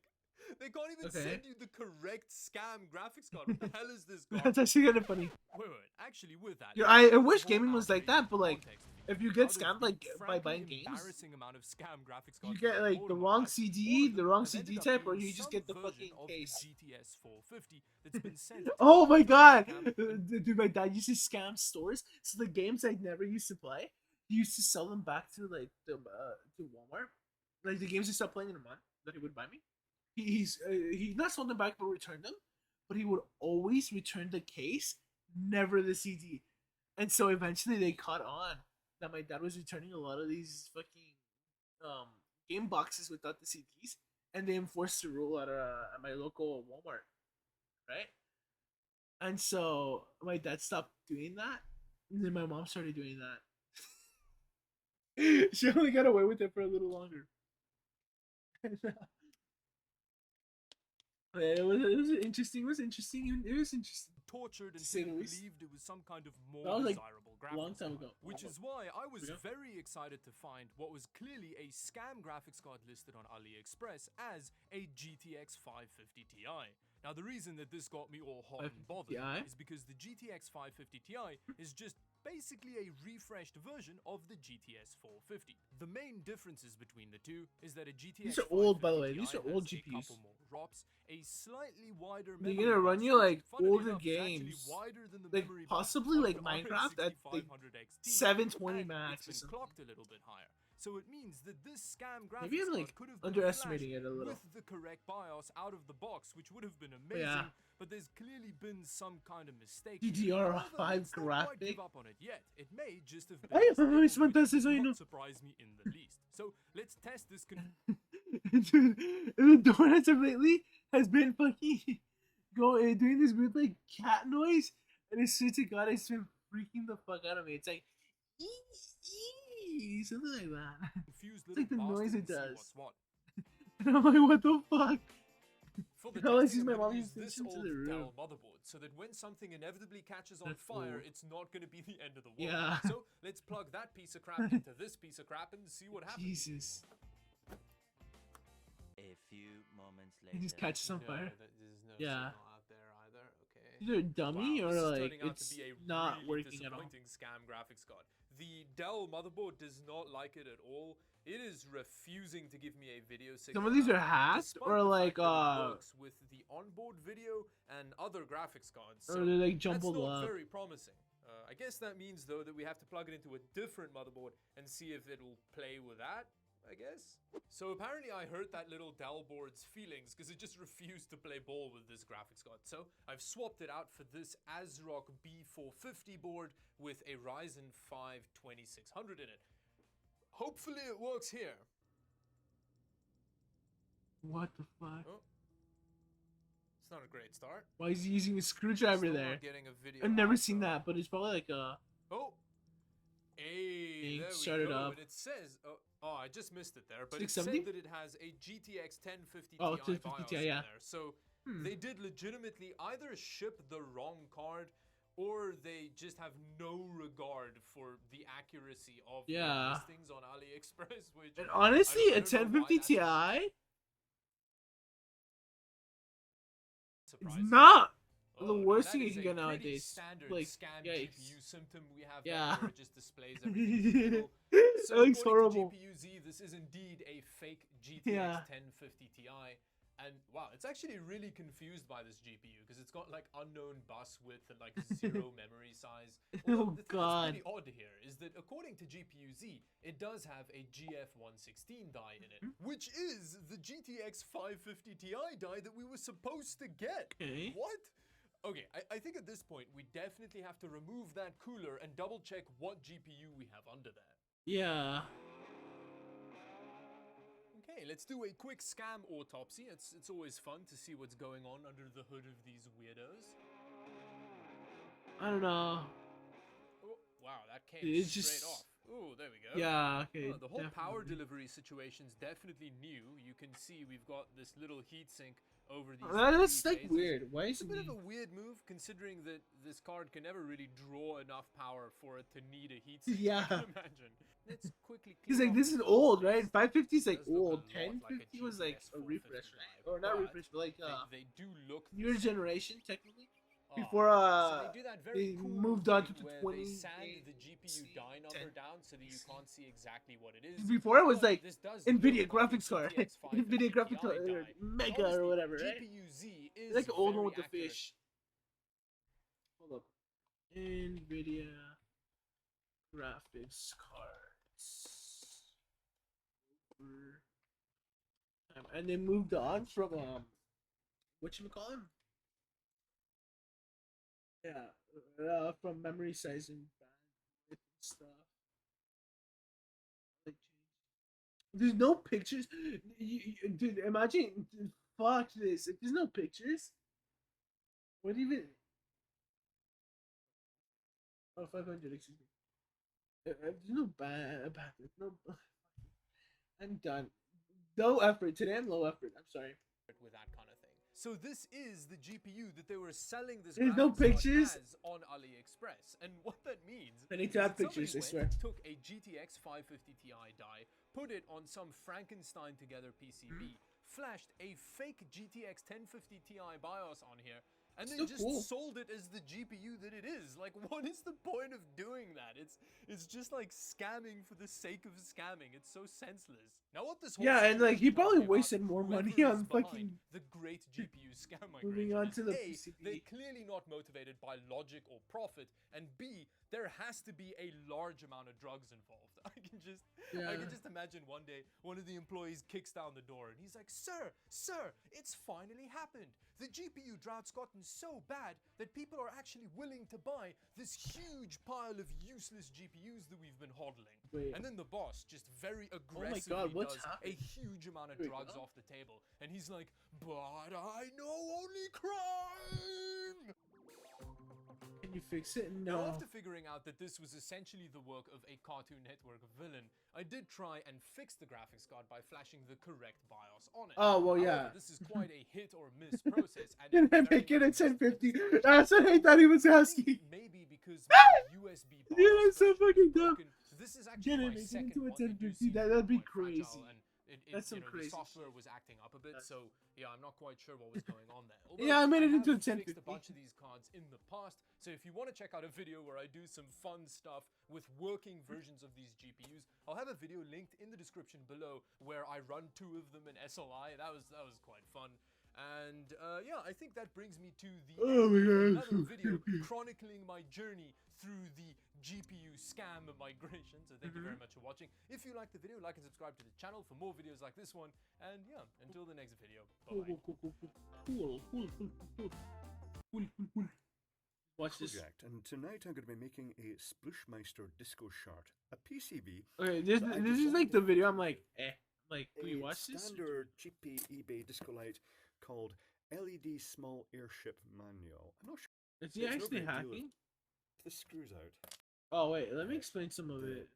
they can't even Okay. send you the correct scam graphics card. What the hell is this That's garbage? actually kind of funny. Wait. Actually, with that, Yeah, let's I put wish the whole gaming was like outrage that, but, like, in context. if you Out get of scammed the like by frankly buying games, embarrassing amount of scam graphics you cards get that like I've the owned in wrong my life, CD, all the of wrong them have CD ended up type, or being you just some get the version fucking of case. the GTS 450 that's been sent. Oh my to god! scam- Dude, my dad used to scam stores. So the games I never used to play, he used to sell them back to like to Walmart. Like the games he stopped playing in a month that he would buy me. He not sold them back but returned them, but he would always return the case, never the CD. And so eventually they caught on that my dad was returning a lot of these fucking game boxes without the CDs, and they enforced the rule at my local Walmart, right? And so my dad stopped doing that, and then my mom started doing that. She only got away with it for a little longer. It was interesting. It was interesting. It was interesting. tortured and To say the didn't least. believed it was some kind of more That was, like, desirable a long graphics time card. ago. Which is why I was Yeah. very excited to find what was clearly a scam graphics card listed on AliExpress as a GTX 550 Ti. Now the reason that this got me all hot and 550 bothered Ti? is because the GTX 550 Ti is just basically a refreshed version of the GTS 450. The main differences between the two is that a GTX These are old, by the 550 way. These Ti are old has a GPUs. couple more ROPs, a slightly wider They're memory gonna run bus, you, which, like, funnily older enough, is actually games. wider than the Like, memory bus possibly, of like, the Minecraft at, like, 6500 XT, 720 and max or it's been something. clocked a little bit higher. So it means that this scam graphics Maybe I'm, card like, could have been underestimating flashed it a little. with the correct BIOS out of the box, which would have been amazing. Yeah. But there's clearly been some kind of mistake. here. DDR5 However, let's not quite graphic. give up on it yet. It may just have been Ay, a mistake, mis which fantasmas, would ay, no. not surprise me in the least. So let's test this. Dude, the donuts of lately has been fucking doing this weird like cat noise, and I swear to God, it's been freaking the fuck out of me. It's like something like that. Confused It's like the little noise bastard it and see does. what's what. And I'm like, what the fuck? For the How I testing, see my I'm gonna mom use sneaks this into old the room. Dell motherboard, so that when something inevitably catches on That's fire, cool. it's not gonna be the end of the world. Yeah. So let's plug that piece of crap into this piece of crap and see what happens. Jesus. A few moments It later. just catches on No, fire. there's no Yeah. signal out there either. Okay. Is it a dummy Wow, or this is like turning out it's to be a not really working at all? disappointing scam graphics card. The Dell motherboard does not like it at all. It is refusing to give me a video signal. Some of these are out, hacked despite or the like fact that it works with the onboard video and other graphics cards. or So they're like that's jumbled not up. very promising. I guess that means though that we have to plug it into a different motherboard and see if it'll play with that. I guess. So apparently I hurt that little Dell board's feelings because it just refused to play ball with this graphics card. So I've swapped it out for this ASRock B450 board with a Ryzen 5 2600 in it. Hopefully it works here. What the fuck? Oh. It's not a great start. Why is he using a screwdriver Still there? not getting a video I've never out, seen so- that, but it's probably like a. Oh. Hey, Thing there we started go. up. And it says, oh, I just missed it there, but it 670? said that it has a GTX 1050 Oh, Ti 1050 BIOS Ti, in yeah. there. So Hmm. they did legitimately either ship the wrong card or they just have no regard for the accuracy of their Yeah. listings on AliExpress. Which And honestly, I a don't know why 1050 that's Ti, it's surprising. not Oh, the now worst that thing you is can a get pretty nowadays. Standard Like, scam yikes. GPU symptom we have Yeah. there where it just displays everything digital. It So looks according horrible. to GPU-Z, this is indeed a fake GTX Yeah. 1050 Ti. And wow, it's actually really confused by this GPU because it's got like unknown bus width and like 0 memory size. Although Oh, the thing God. that's pretty odd here is that according to GPU-Z, it does have a GF116 die in it, Mm-hmm. which is the GTX 550 Ti die that we were supposed to get. Okay. What? Okay, I think at this point we definitely have to remove that cooler and double check what GPU we have under there. Yeah. Okay, let's do a quick scam autopsy. It's always fun to see what's going on under the hood of these weirdos. I don't know. Oh, wow, that came It's straight just- off. Ooh, there we go. Yeah. Okay. Oh, the whole power definitely. delivery situation's definitely new. You can see we've got this little heatsink over these. That's three like phases. weird. Why It's is a it? bit of a weird move considering that this card can never really draw enough power for it to need a heatsink. Yeah. I can imagine. Let's quickly He's clear like, off this is the old, noise. right? 550 is like Does look a old. lot like a 1050 was like GTX a refresh, 450 right? vibe, Or not but refresh, but like they do look the newer same. generation technically. Oh, Before so they do that very they cool moved on to thing the where 20, they sand the GPU die number 10. down so that you can't see exactly what it is. Before it was But like this does NVIDIA look like a graphics card, GTX 550 NVIDIA graphics Ti card, die. Mega Honestly, or whatever, right? GPU-Z is It's like an old one very with the accurate. fish. Hold up. NVIDIA graphics cards. And they moved on from whatchamacallit? Yeah, from memory size and bandwidth and stuff. Like, there's no pictures. Dude, imagine. Fuck this. If there's no pictures, what even? Oh, 500, excuse me. There's no bad. No. I'm done. No effort. Today I'm low effort. I'm sorry. With that kind of thing. So this is the GPU that they were selling this There's no graphics card pictures? as on AliExpress. And what that means I need to is have that somebody pictures, I went, swear. took a GTX 550 Ti die, put it on some Frankenstein together PCB, flashed a fake GTX 1050 Ti BIOS on here, and then Still just cool. sold it as the GPU that it is. Like, what is the point of doing that? It's just like scamming for the sake of scamming. It's so senseless. Now what this whole Yeah, and, story like, he tells probably me about wasted more money whoever on is behind fucking the great GPU scam moving migration on is to the A, PCB. they're clearly not motivated by logic or profit, and B, there has to be a large amount of drugs involved. I can Yeah. just imagine one day one of the employees kicks down the door and he's like, "Sir, it's finally happened. The GPU drought's gotten so bad that people are actually willing to buy this huge pile of useless GPUs that we've been hodling." Wait. And then the boss just very God, aggressively what's does a happened? huge amount of Here we drugs go. off the table, and he's like, "But I know only crime." Can you You fix it? Now, No. after figuring out that this was essentially the work of a Cartoon Network villain, I did try and fix the graphics card by flashing the correct BIOS on it. Oh, well, However, yeah. this is quite a hit or miss process, and Did I very make it much at missed 1050? its That's what I thought he was I asking. think maybe because my USB Dude, BIOS that's so version fucking is dumb. broken. This is Get actually it, my make it second into a one that do 1050. seem to That'd be quite fragile, crazy. and That's some the crazy software shit. was acting up a bit, That's- so yeah, I'm not quite sure what was going on there. Although, Yeah, I made it have into a fixed a 1050. bunch of these cards in the past, so if you want to check out a video where I do some fun stuff with working versions of these GPUs, I'll have a video linked in the description below where I run 2 of them in SLI. That was quite fun. And yeah, I think that brings me to the Oh my end God, of I'm so another video sleepy. chronicling my journey through the GPU scam migration. So thank you very much for watching. If you liked the video, like and subscribe to the channel for more videos like this one. And yeah, until the next video, Cool, bye. cool, cool, cool, cool, cool, cool, cool, cool, cool, cool. Watch this. Project, and tonight I'm going to be making a Splushmeister Disco Shirt, a PCB, Okay, this I is designed like the it video. to I'm like, like, do you a watch this? standard cheapy eBay disco light called LED Small Airship Manual. I'm not sure Is he it's no actually big deal. hacking? if the screws out. Oh wait, let me explain some of it.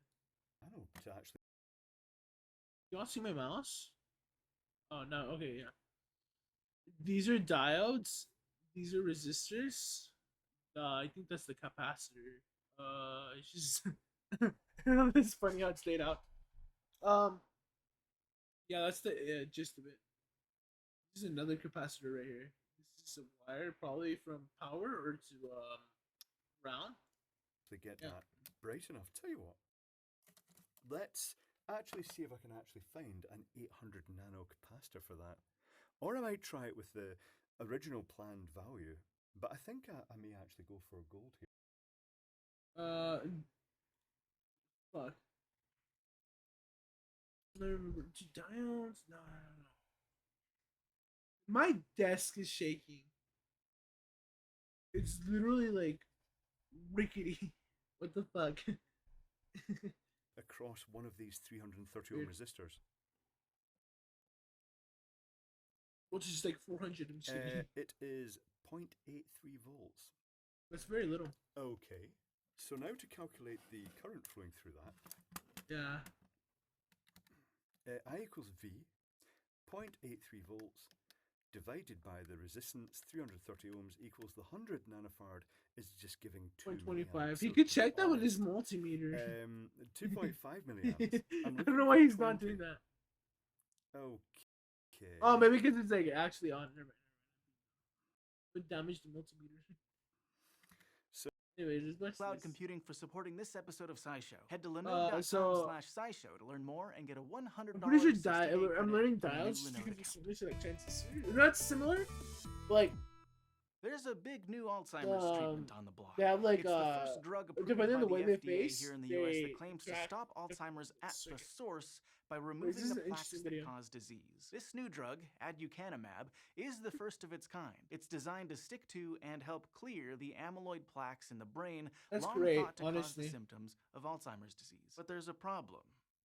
I know to actually. You want to see my mouse? Oh no, okay, yeah. These are diodes. These are resistors. I think that's the capacitor. It's just it's funny how it's laid out. Yeah, that's the gist of it. This is another capacitor right here. This is a wire, probably from power or to ground. Get Yeah. that bright enough. Tell you what, let's actually see if I can actually find an 800 nano capacitor for that, or I might try it with the original planned value. But I think I may actually go for gold here. Fuck. I remember 2 diodes. No. My desk is shaking. It's literally like rickety. What the fuck? Across one of these 330 ohm Weird. resistors. Which is like 400 and shit. It is 0.83 volts. That's very little. Okay, so now to calculate the current flowing through that, Yeah. I equals V, 0.83 volts, divided by the resistance, 330 ohms, equals the 100 nanofarad is just giving 2 0.25. milliamps. He So could to be check that with his honest, multimeter. 2.5 milliamps. I I'm don't looking know why for he's not 20. doing that. Okay. Oh, maybe because it's like actually on. Never mind. Would damage the multimeter. So- anyways, it's much Cloud this. Computing for supporting this episode of SciShow. Head to so- linode.com/scishow to learn more and get a $100 I'm pretty sure 60-day I'm credit learning for your new dials Linode to be account. similar to like transistors. Not similar, but like There's a big new Alzheimer's treatment on the block. they have like It's the first drug approved depending by on the way the they FDA face, here in the US they that claims to track stop Alzheimer's at the circuit. source by this removing is the an plaques interesting that video. cause disease. This new drug, aducanumab, is the first of its kind. It's designed to stick to and help clear the amyloid plaques in the brain That's long great, thought to cause honestly. the symptoms of Alzheimer's disease. But there's a problem.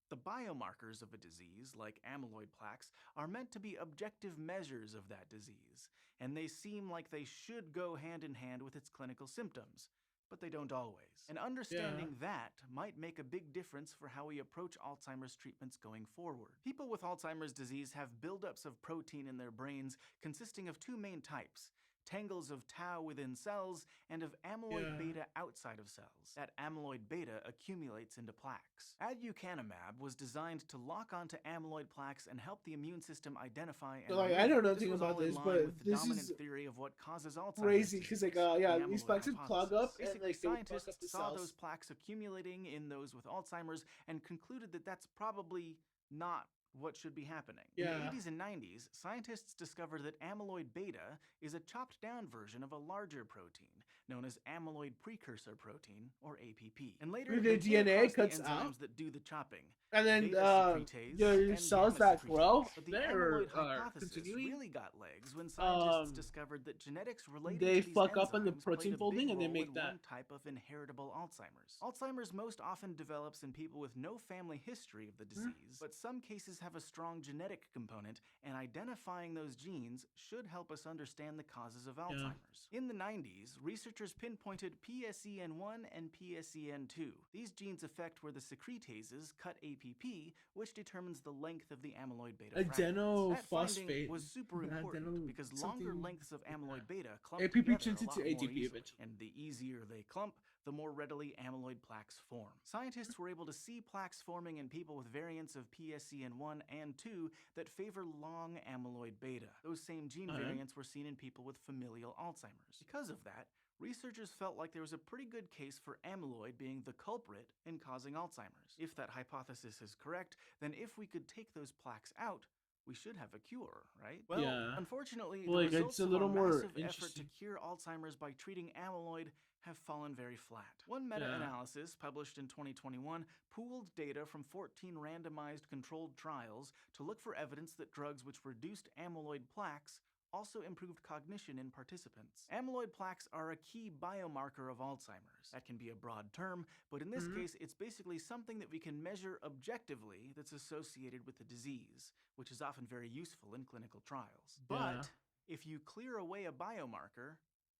The biomarkers of a disease, like amyloid plaques, are meant to be objective measures of that disease, and they seem like they should go hand in hand with its clinical symptoms, but they don't always. And understanding that might make a big difference for how we approach Alzheimer's treatments going forward. People with Alzheimer's disease have buildups of protein in their brains consisting of 2 main types: tangles of tau within cells and of amyloid beta outside of cells. That amyloid beta accumulates into plaques. Aducanumab was designed to lock onto amyloid plaques and help the immune system identify and So, like, remove I don't know it. anything was about all in this, line but with the this dominant is theory of what causes Alzheimer's crazy because like disease, yeah, the these amyloid plaques would clog up hypothesis. and Basically, like they would fuck scientists up the saw cells. those plaques accumulating in those with Alzheimer's and concluded that that's probably not what should be happening. In Yeah. the 80s and 90s, scientists discovered that amyloid beta is a chopped down version of a larger protein known as amyloid precursor protein, or APP. And later, The they came DNA across the cuts enzymes out? that do the chopping. And then Beta secretase your and cells gamma that grow secretase. But the there amyloid are hypothesis continuing. really got legs when scientists Um, discovered that genetics related they to these fuck up on the enzymes protein played a folding big and they role make in that. one type of inheritable Alzheimer's. Alzheimer's most often develops in people with no family history of the disease, but some cases have a strong genetic component, and identifying those genes should help us understand the causes of Alzheimer's. In the 90s, researchers researchers pinpointed PSEN1 and PSEN2. These genes affect where the secretases cut APP, which determines the length of the amyloid beta fragments. That finding Adenophosphate. was super important Adeno because longer something- lengths of amyloid yeah. beta clump APP together turns a into lot more ATP easily, eventually. and the easier they clump, the more readily amyloid plaques form. Scientists were able to see plaques forming in people with variants of PSEN1 and 2 that favor long amyloid beta. Those same gene variants were seen in people with familial Alzheimer's. Because of that, researchers felt like there was a pretty good case for amyloid being the culprit in causing Alzheimer's. If that hypothesis is correct, then if we could take those plaques out, we should have a cure, right? Well, Yeah. unfortunately, Well, the like, results it's a of little our more massive effort to interesting. cure Alzheimer's by treating amyloid have fallen very flat. One meta-analysis published in 2021 pooled data from 14 randomized controlled trials to look for evidence that drugs which reduced amyloid plaques also improved cognition in participants. Amyloid plaques are a key biomarker of Alzheimer's. That can be a broad term, but in this case, it's basically something that we can measure objectively that's associated with the disease, which is often very useful in clinical trials. But if you clear away a biomarker,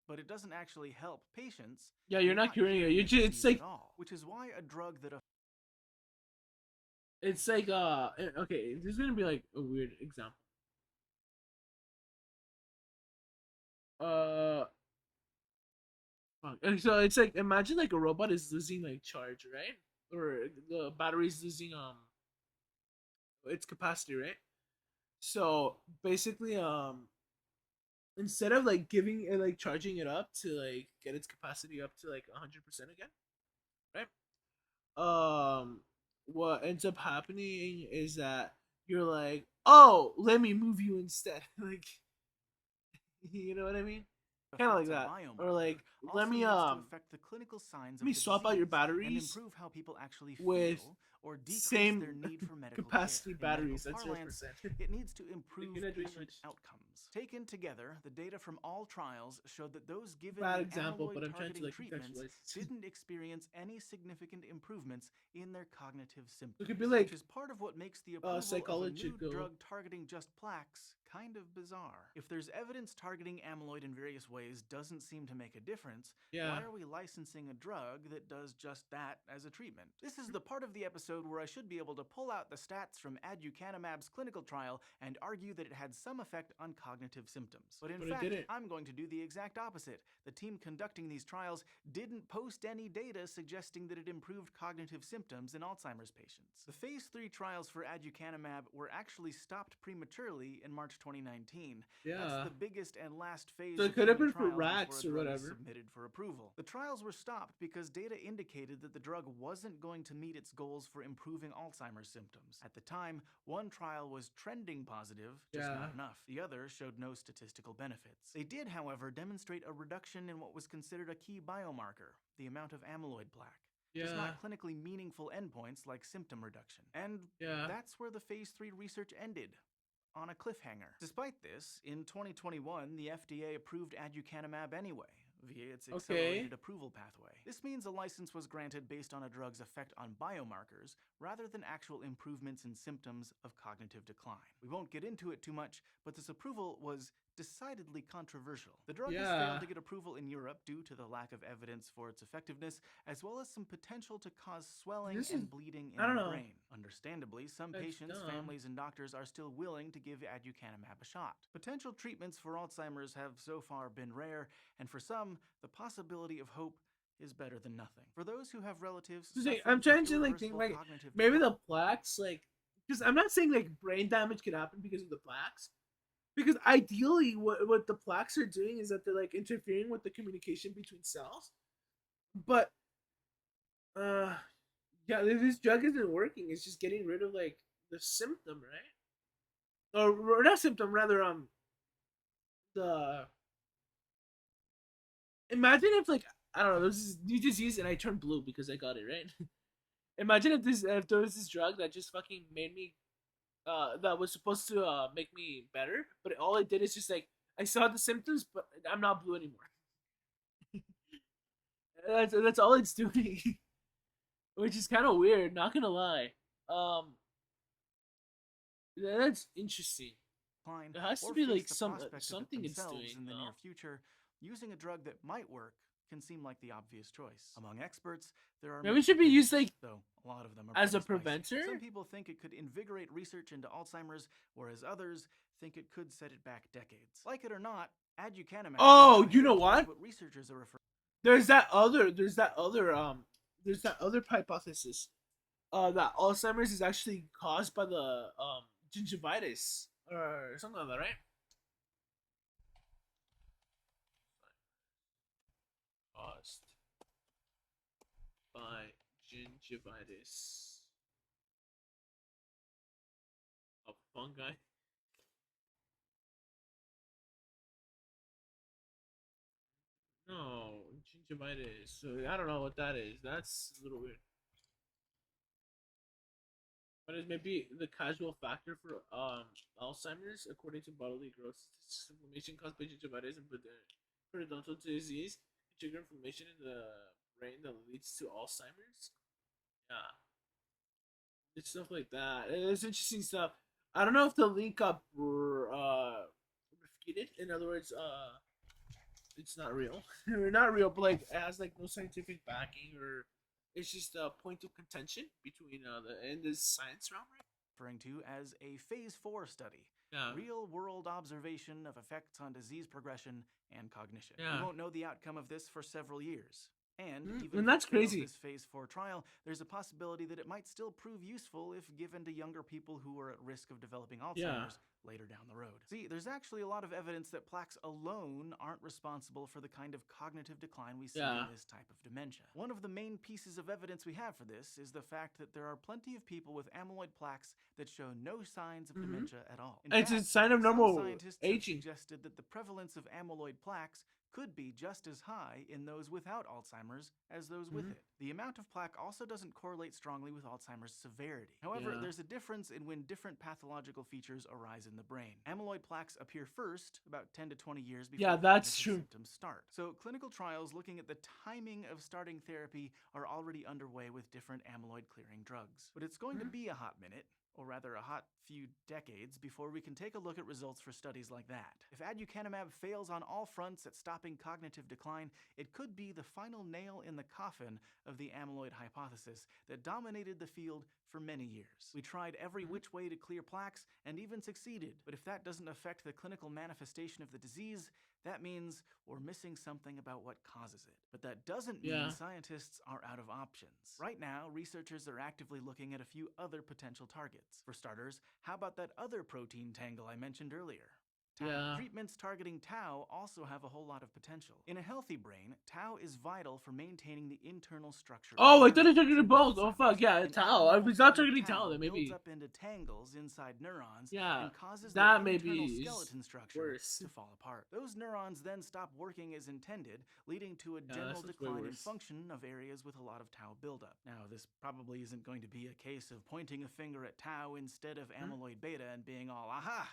but it doesn't actually help patients, Yeah, you're not curing it. curing You the just, it's disease like, at all, which is why a drug that it's like, okay, this is gonna be like a weird example. Fuck. And so it's like, imagine like a robot is losing like charge, right? Or the battery's losing its capacity, right? So basically, instead of like giving it like charging it up to like get its capacity up to like 100% again, right? What ends up happening is that you're like, oh, let me move you instead. Like, you know what I mean? Kind of like affects a that. Or biomarker like, also let me needs to affect the clinical signs let me of the swap out your disease and batteries improve how people actually with feel or decrease same their need for medical capacity care. In medical batteries. That's 0%. parlance, it needs to improve You're not doing patient much. outcomes. Taken together, the data from all trials showed that those given Bad the example, but amyloid I'm trying to targeting like treatments contextualize. didn't experience any significant improvements in their cognitive symptoms. It could be like, which is part of what makes the approval of a new psychological- drug targeting just plaques kind of bizarre. If there's evidence targeting amyloid in various ways doesn't seem to make a difference, Yeah. why are we licensing a drug that does just that as a treatment? This is the part of the episode where I should be able to pull out the stats from aducanumab's clinical trial and argue that it had some effect on cognitive symptoms. But in But it fact, didn't. I'm going to do the exact opposite. The team conducting these trials didn't post any data suggesting that it improved cognitive symptoms in Alzheimer's patients. The phase 3 trials for aducanumab were actually stopped prematurely in March 2019. Yeah. That's the biggest and last phase So it of could have human been for trials rats before a or drug is whatever. submitted for approval. The trials were stopped because data indicated that the drug wasn't going to meet its goals for improving Alzheimer's symptoms. At the time, one trial was trending positive, just not Yeah. enough. The other showed no statistical benefits. They did, however, demonstrate a reduction in what was considered a key biomarker, the amount of amyloid plaque. Just Yeah. not clinically meaningful endpoints like symptom reduction. And Yeah. that's where the phase 3 research ended. On a cliffhanger. Despite this, in 2021, the FDA approved aducanumab anyway, via its accelerated approval pathway. This means a license was granted based on a drug's effect on biomarkers, rather than actual improvements in symptoms of cognitive decline. We won't get into it too much, but this approval was decidedly controversial. The drug has Yeah. failed to get approval in Europe due to the lack of evidence for its effectiveness, as well as some potential to cause swelling This and is- bleeding in I don't the know. brain. Understandably, some That's patients, dumb. families, and doctors are still willing to give aducanumab a shot. Potential treatments for Alzheimer's have so far been rare, and for some, the possibility of hope is better than nothing. For those who have relatives, So, see, suffering I'm from trying to like think irreversible like cognitive maybe decline- the plaques, like, because I'm not saying like brain damage could happen because of the plaques, because ideally what the plaques are doing is that they're like interfering with the communication between cells. But yeah, this drug isn't working. It's just getting rid of like the symptom, right? Or not symptom, rather the imagine if like I don't know, there's this new disease and I turned blue because I got it, right? Imagine if there was this drug that just fucking made me that was supposed to make me better, but all it did is just like I saw the symptoms, but I'm not blue anymore. That's all it's doing, which is kind of weird. Not gonna lie. That's interesting. decline, There has to or be, face like, the some prospect of it something it's themselves doing, in the no? near future, using a drug that might work can seem like the obvious choice. Among experts, there are Maybe it should be mixed used, opinions, like, though a lot of them are as a pretty spicy. preventer? Some people think it could invigorate research into Alzheimer's, whereas others think it could set it back decades. Like it or not, aducanumab. Oh, is you know what what? researchers are referring. There's that other hypothesis. That Alzheimer's is actually caused by the gingivitis or something like that, right? Caused by gingivitis of fungi. No, gingivitis. So I don't know what that is. That's a little weird. But it may be the causal factor for Alzheimer's, according to bodily growth. Inflammation caused by gingivitis and periodontal disease, trigger inflammation in the brain that leads to Alzheimer's. Yeah, it's stuff like that. It's interesting stuff. I don't know if the link got refuted. In other words, it's not real. Or not real, but like it has like no scientific backing, or it's just a point of contention between in this science realm, right? Referring to as a phase 4 study. Yeah. Real world observation of effects on disease progression and cognition. Yeah. We won't know the outcome of this for several years. And even and if that's it fails crazy. this phase 4 trial, there's a possibility that it might still prove useful if given to younger people who are at risk of developing Alzheimer's later down the road. See, there's actually a lot of evidence that plaques alone aren't responsible for the kind of cognitive decline we see in this type of dementia. One of the main pieces of evidence we have for this is the fact that there are plenty of people with amyloid plaques that show no signs of dementia at all. In It's a fact, sign of some normal scientists have aging. suggested that the prevalence of amyloid plaques could be just as high in those without Alzheimer's as those with it. The amount of plaque also doesn't correlate strongly with Alzheimer's severity. However, there's a difference in when different pathological features arise in the brain. Amyloid plaques appear first, about 10 to 20 years before that's cognitive true. symptoms start. So clinical trials looking at the timing of starting therapy are already underway with different amyloid-clearing drugs. But it's going to be a hot minute, or rather a hot few decades, before we can take a look at results for studies like that. If aducanumab fails on all fronts at stopping cognitive decline, it could be the final nail in the coffin of the amyloid hypothesis that dominated the field for many years. We tried every which way to clear plaques and even succeeded, but if that doesn't affect the clinical manifestation of the disease, that means we're missing something about what causes it. But that doesn't mean scientists are out of options. Right now, researchers are actively looking at a few other potential targets. For starters, how about that other protein tangle I mentioned earlier? Tau. Treatments targeting tau also have a whole lot of potential. In a healthy brain, tau is vital for maintaining the internal structure. Oh, I of thought it neurons. targeted both. Oh fuck, yeah, An tau. abnormal If it's not form of targeting tau, then maybe. builds up into tangles inside neurons Yeah, and causes that the maybe internal is skeleton structure worse. to fall apart. Those neurons then stop working as intended, leading to a general sounds way decline in worse. function of areas with a lot of tau buildup. Now, this probably isn't going to be a case of pointing a finger at tau instead of amyloid beta and being all, aha!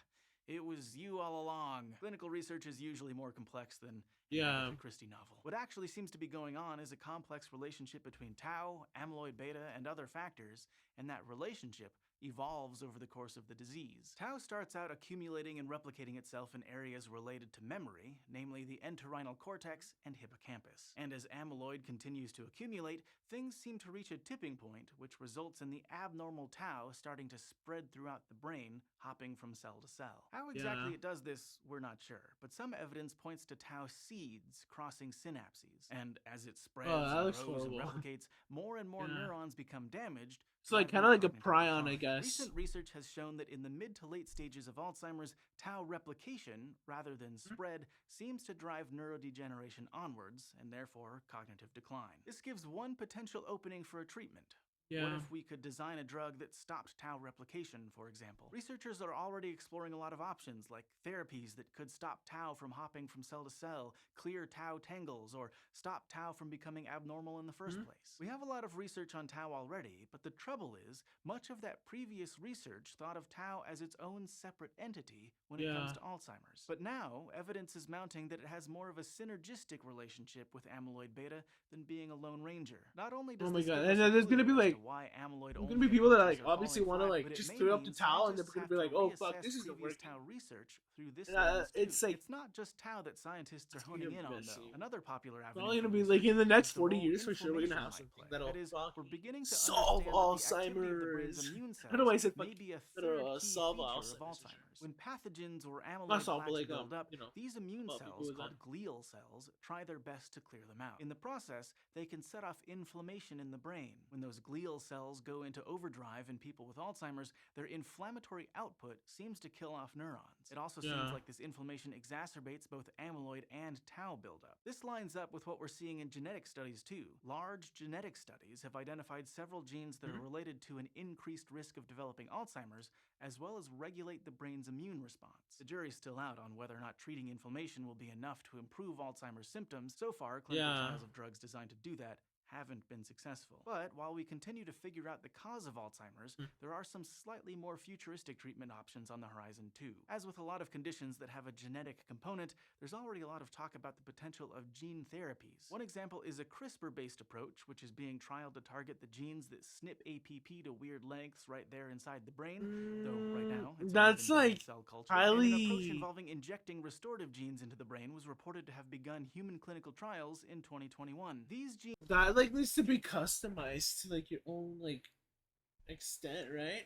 It was you all along. Clinical research is usually more complex than an Agatha Christie novel. What actually seems to be going on is a complex relationship between tau, amyloid beta, and other factors, and that relationship evolves over the course of the disease. Tau starts out accumulating and replicating itself in areas related to memory, namely the entorhinal cortex and hippocampus. And as amyloid continues to accumulate, things seem to reach a tipping point, which results in the abnormal tau starting to spread throughout the brain, hopping from cell to cell. How exactly it does this, we're not sure, but some evidence points to tau seeds crossing synapses. And as it spreads and grows and replicates, more and more neurons become damaged. It's like kind of like a prion, I guess. Recent research has shown that in the mid to late stages of Alzheimer's, tau replication, rather than spread, seems to drive neurodegeneration onwards, and therefore cognitive decline. This gives one potential opening for a treatment. What if we could design a drug that stopped tau replication, for example? Researchers are already exploring a lot of options, like therapies that could stop tau from hopping from cell to cell, clear tau tangles, or stop tau from becoming abnormal in the first place. We have a lot of research on tau already, but the trouble is, much of that previous research thought of tau as its own separate entity when it comes to Alzheimer's. But now, evidence is mounting that it has more of a synergistic relationship with amyloid beta than being a lone ranger. Not only does Oh my this god, give us and a there's clue gonna be as like like, why amyloid there's gonna be people that like obviously want to like but it just may throw up the mean towel, and they're scientists gonna have be to like, "Oh fuck, reassess this isn't previous working." tau research through this And, lens it's too. like It's not just tau that scientists are it's honing gonna in be on, messy. though. Another popular avenue probably gonna for be like in the research next is the 40 role years for sure. We're gonna inflammation have might something play. that'll That is, we're fucking beginning to solve understand that the activity of the brain's Alzheimer's. immune I don't know why I cells said may fucking be a that'll third key solve feature Alzheimer's. of Alzheimer's. When pathogens or Not amyloid solve, but plaques like build up, you know, these immune help people cells, with called that. glial cells, try their best to clear them out. In the process, they can set off inflammation in the brain. When those glial cells go into overdrive in people with Alzheimer's, their inflammatory output seems to kill off neurons. It also seems like this inflammation exacerbates both amyloid and tau buildup. This lines up with what we're seeing in genetic studies too. Large genetic studies have identified several genes that are related to an increased risk of developing Alzheimer's, as well as regulate the brain's immune response. The jury's still out on whether or not treating inflammation will be enough to improve Alzheimer's symptoms. So far, clinical trials of drugs designed to do that haven't been successful. But while we continue to figure out the cause of Alzheimer's, there are some slightly more futuristic treatment options on the horizon too. As with a lot of conditions that have a genetic component, there's already a lot of talk about the potential of gene therapies. One example is a CRISPR-based approach, which is being trialed to target the genes that snip APP to weird lengths right there inside the brain. Though right now, it's That's only been done in like cell culture. And an approach highly. involving injecting restorative genes into the brain was reported to have begun human clinical trials in 2021. These genes That like needs to be customized to like your own like extent, right?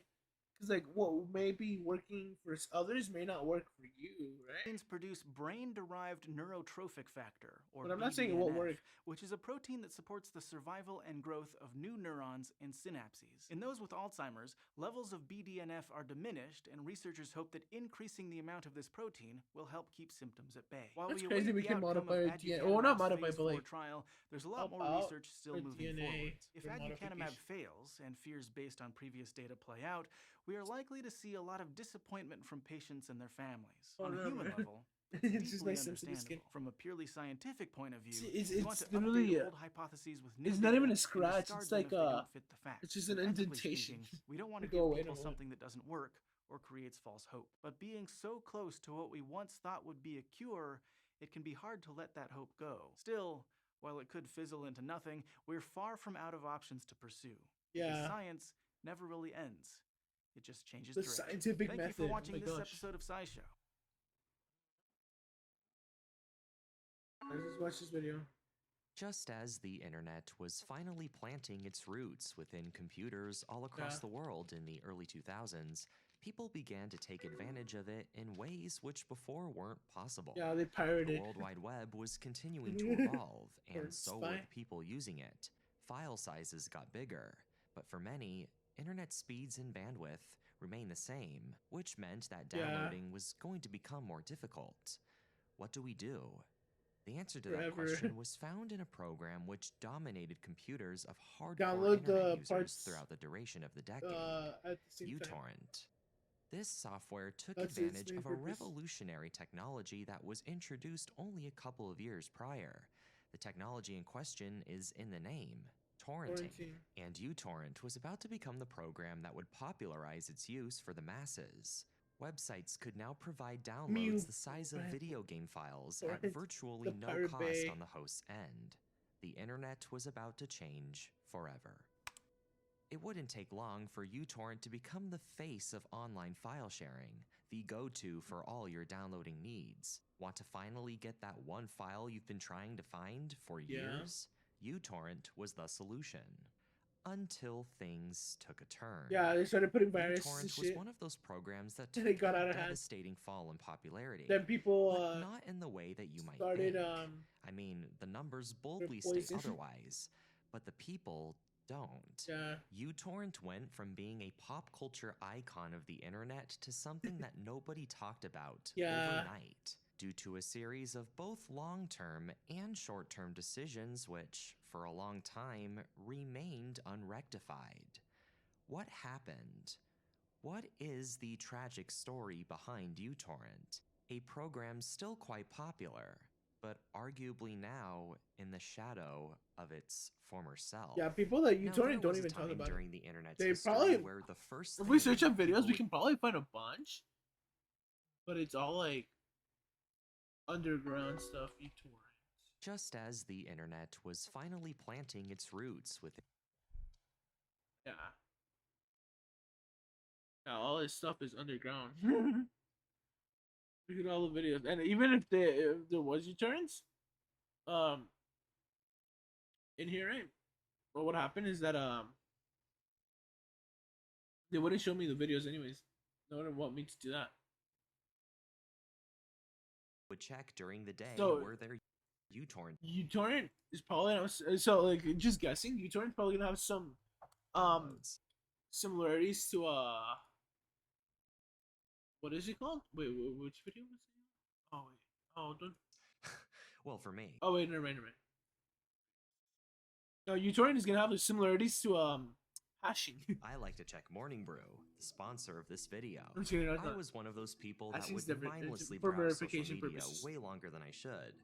Because like what may be working for others may not work for you, right? produce brain-derived neurotrophic factor, or But I'm not saying it won't BDNF, work. which is a protein that supports the survival and growth of new neurons and synapses. In those with Alzheimer's, levels of BDNF are diminished, and researchers hope that increasing the amount of this protein will help keep symptoms at bay. While That's we crazy await we the can outcome modify of our DNA. Well, not aducanumab's modify, phase but 4 like trial, there's a lot help more out research still our moving DNA forward. If for aducanumab modification. fails and fears based on previous data play out, we are likely to see a lot of disappointment from patients and their families. Oh, On a no, human man. level, It's it's just deeply nice sensitive skin. understandable. From a purely scientific point of view, It's we want to literally update old hypotheses with new it's not data even a and scratch. discard It's them like if they don't fit the facts. it's just an But ethically indentation. speaking, we don't want to To give go away in a people moment. something that doesn't work or creates false hope. But being so close to what we once thought would be a cure, it can be hard to let that hope go. Still, while it could fizzle into nothing, we're far from out of options to pursue. Because Yeah. science never really ends. It just changes The direction. scientific Thank method. you for Oh watching my this gosh. episode of SciShow. Let's just watch this video. Just as the internet was finally planting its roots within computers all across Yeah. the world in the early 2000s, people began to take advantage of it in ways which before weren't possible. Yeah, they The pirated. World Wide Web was continuing to evolve, Or and so spy. were the people using it. File sizes got bigger, but for many, internet speeds and bandwidth remained the same, which meant that Yeah. downloading was going to become more difficult. What do we do? The answer to that Forever. question was found in a program which dominated computers of hardcore Download the internet users parts, throughout the duration of the decade. at the same time. uTorrent. This software took That's its advantage main of a purpose. revolutionary technology that was introduced only a couple of years prior. The technology in question is in the name, torrenting. Quarantine. And uTorrent was about to become the program that would popularize its use for the masses. Websites could now provide downloads the size of video game files at Torrent, virtually the no Pirate cost Bay. on the host's end. The internet was about to change forever. It wouldn't take long for uTorrent to become the face of online file sharing, the go-to for all your downloading needs. Want to finally get that one file you've been trying to find for years? uTorrent was the solution. Until things took a turn. Yeah, they started putting viruses and uTorrent was shit. one of those programs that And took it got a out of hand. devastating fall in popularity. Then people but not in the way that you might started think. I mean, the numbers boldly state poison. otherwise, but the people don't. Yeah. uTorrent went from being a pop culture icon of the internet to something that nobody talked about Yeah. overnight, due to a series of both long-term and short-term decisions which, for a long time, remained unrectified. What happened? What is the tragic story behind uTorrent? A program still quite popular, but arguably now in the shadow of its former self. Yeah, people that Now, uTorrent there don't was a even talk time about it. during the internet's They history probably- where the first If we thing search up videos, people we would- can probably find a bunch. But it's all like underground stuff, uTorrent. Just as the internet was finally planting its roots with Yeah. Yeah, all this stuff is underground. Look at all the videos, and even if there was U-turns, um, in here, right? But what happened is that they wouldn't show me the videos anyways. They wouldn't want me to do that. Would check during the day So- were there uTorrent uTorrent is probably so like just guessing. uTorrent's probably gonna have some downloads. similarities to what is it called? Wait, which video was it? Oh wait, oh don't. Well, for me, Oh wait, never mind, never mind. No, uTorrent is gonna have the similarities to hashing. I like to check Morning Brew, the sponsor of this video. I'm just kidding, I I thought- was one of those people that Hashing's would different. It's mindlessly for browse social verification media purposes. way longer than I should.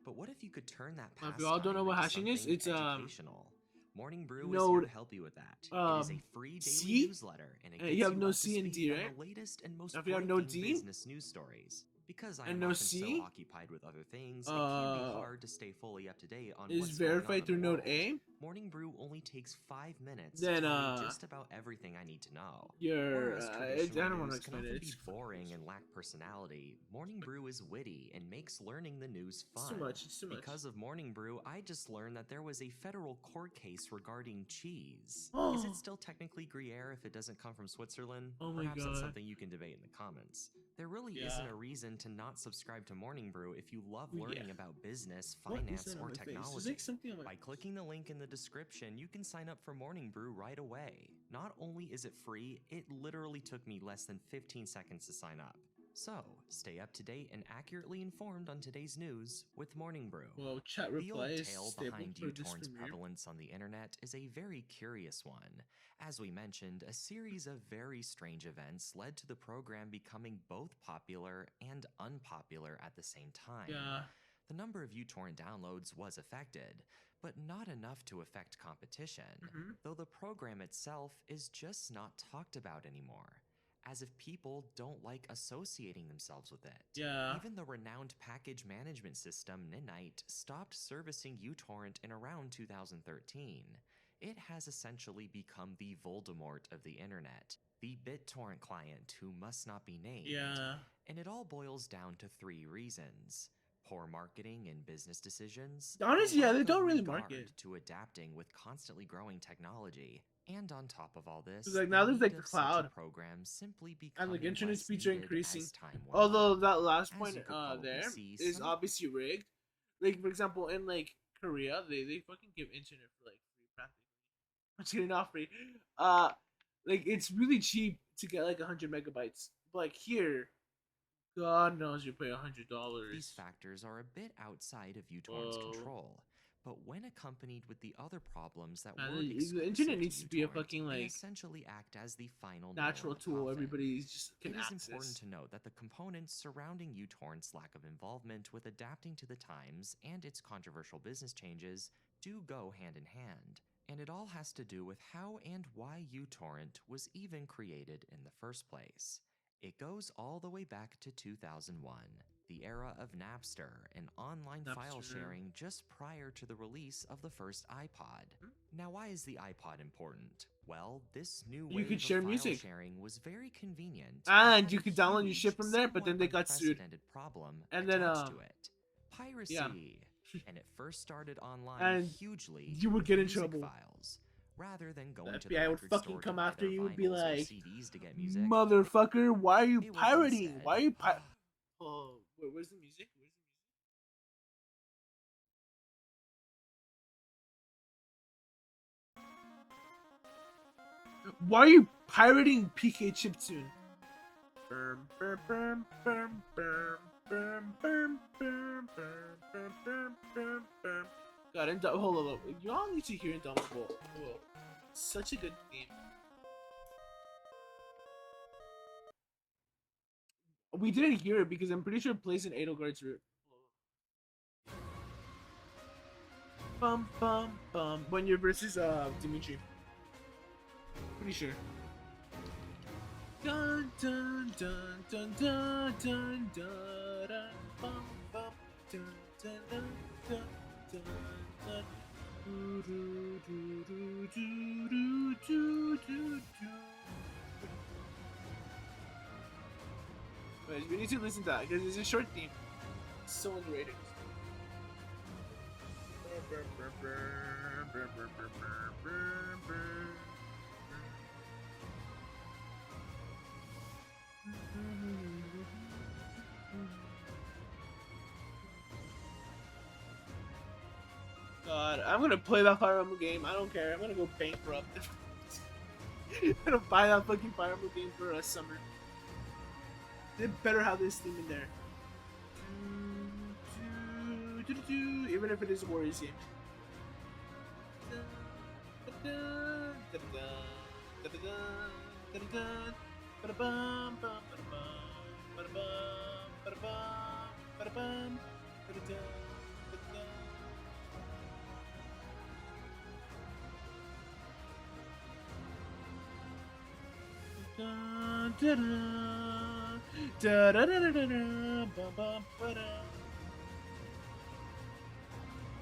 But what if you could turn that Now, if past you all don't know what hashing is, it's educational. Morning Brew is no, here to help you with that. It is a free daily C? newsletter, and it You gets have you no up to C and speed D, on right? the latest and most Now, if you have no breaking D business news stories. Because I and am no often C, so occupied with other things, it can be hard to stay fully up to date on is what's going on verified in through the Node world. A. Morning Brew only takes 5 minutes Then, to tell me just about everything I need to know. You're Whereas I traditional don't want to news can explain it. often be It's boring and lack personality, Morning Brew is witty and makes learning the news It's fun. too much. It's too much. Because of Morning Brew, I just learned that there was a federal court case regarding cheese. Is it still technically Gruyere if it doesn't come from Switzerland? Oh my Perhaps that's God. something you can debate in the comments. There really Yeah. isn't a reason to not subscribe to Morning Brew if you love Well, learning yeah. about business, What is finance, that on or my face? There's technology. like something on my By face. clicking the link in the description, you can sign up for Morning Brew right away. Not only is it free, it literally took me less than 15 seconds to sign up. So, stay up to date and accurately informed on today's news with Morning Brew. Well, chat The old replies tale stable behind for this uTorrent's premiere. prevalence on the internet is a very curious one. As we mentioned, a series of very strange events led to the program becoming both popular and unpopular at the same time. Yeah. The number of uTorrent downloads was affected, but not enough to affect competition, Mhm. though the program itself is just not talked about anymore, as if people don't like associating themselves with it. Yeah. Even the renowned package management system Ninite stopped servicing uTorrent in around 2013. It has essentially become the Voldemort of the internet, the BitTorrent client who must not be named. Yeah. And it all boils down to 3 reasons: poor marketing and business decisions, Honestly, a yeah, they lack don't of really regard market. to adapting with constantly growing technology, and on top of all this, It's like, now the there's, like, need the of such a cloud. program simply And becoming like internet less speeds are needed increasing. as time went Although on. that last As point you could probably there see, is some- obviously rigged. Like for example, in like Korea, they fucking give internet for like free practically. I'm just kidding, not free. Like it's really cheap to get like 100 megabytes. But like here, God knows you pay $100. These factors are a bit outside of uTorrent's Whoa. control, but when accompanied with the other problems that Man, were the exclusive internet needs to be a uTorrent, fucking, they like, essentially act as the final Natural nail in the tool coffin. everybody just can It is access. important to note that the components surrounding uTorrent's lack of involvement with adapting to the times and its controversial business changes do go hand in hand, and it all has to do with how and why uTorrent was even created in the first place. It goes all the way back to 2001, the era of Napster and online file Napster. sharing just prior to the release of the first iPod. Now, why is the iPod important? Well, this new You wave could of share file music. sharing was very convenient, And had you a could download your huge, shit from there, but then they somewhat got sued. unprecedented problem And then, attached to it: piracy. yeah. And it first started online And hugely. you would with get in music trouble. Files. Rather than going The to the FBI would record fucking store come to buy after their you and be vinyls or like, CDs to get music, motherfucker, why are you it would pirating? instead- Why are you pirating? Oh, where's the music? Where's the music? Why are you pirating PK Chiptune? God, hold on. Y'all need to hear Indomitable. Whoa. Such a good theme. We didn't hear it because I'm pretty sure it plays in Edelgard's root. Bum bum bum. When you're versus Dimitri. Pretty sure. Dun dun dun dun dun dun dun dun bum bum dun dun dun dun dun dun. Do do do do do do We need to listen to that because it's a short theme. It's so underrated. God, I'm gonna play that Fire Emblem game. I don't care. I'm gonna go bankrupt. I'm gonna buy that fucking Fire Emblem game for a summer. They better have this theme in there. Even if it is a Warriors game.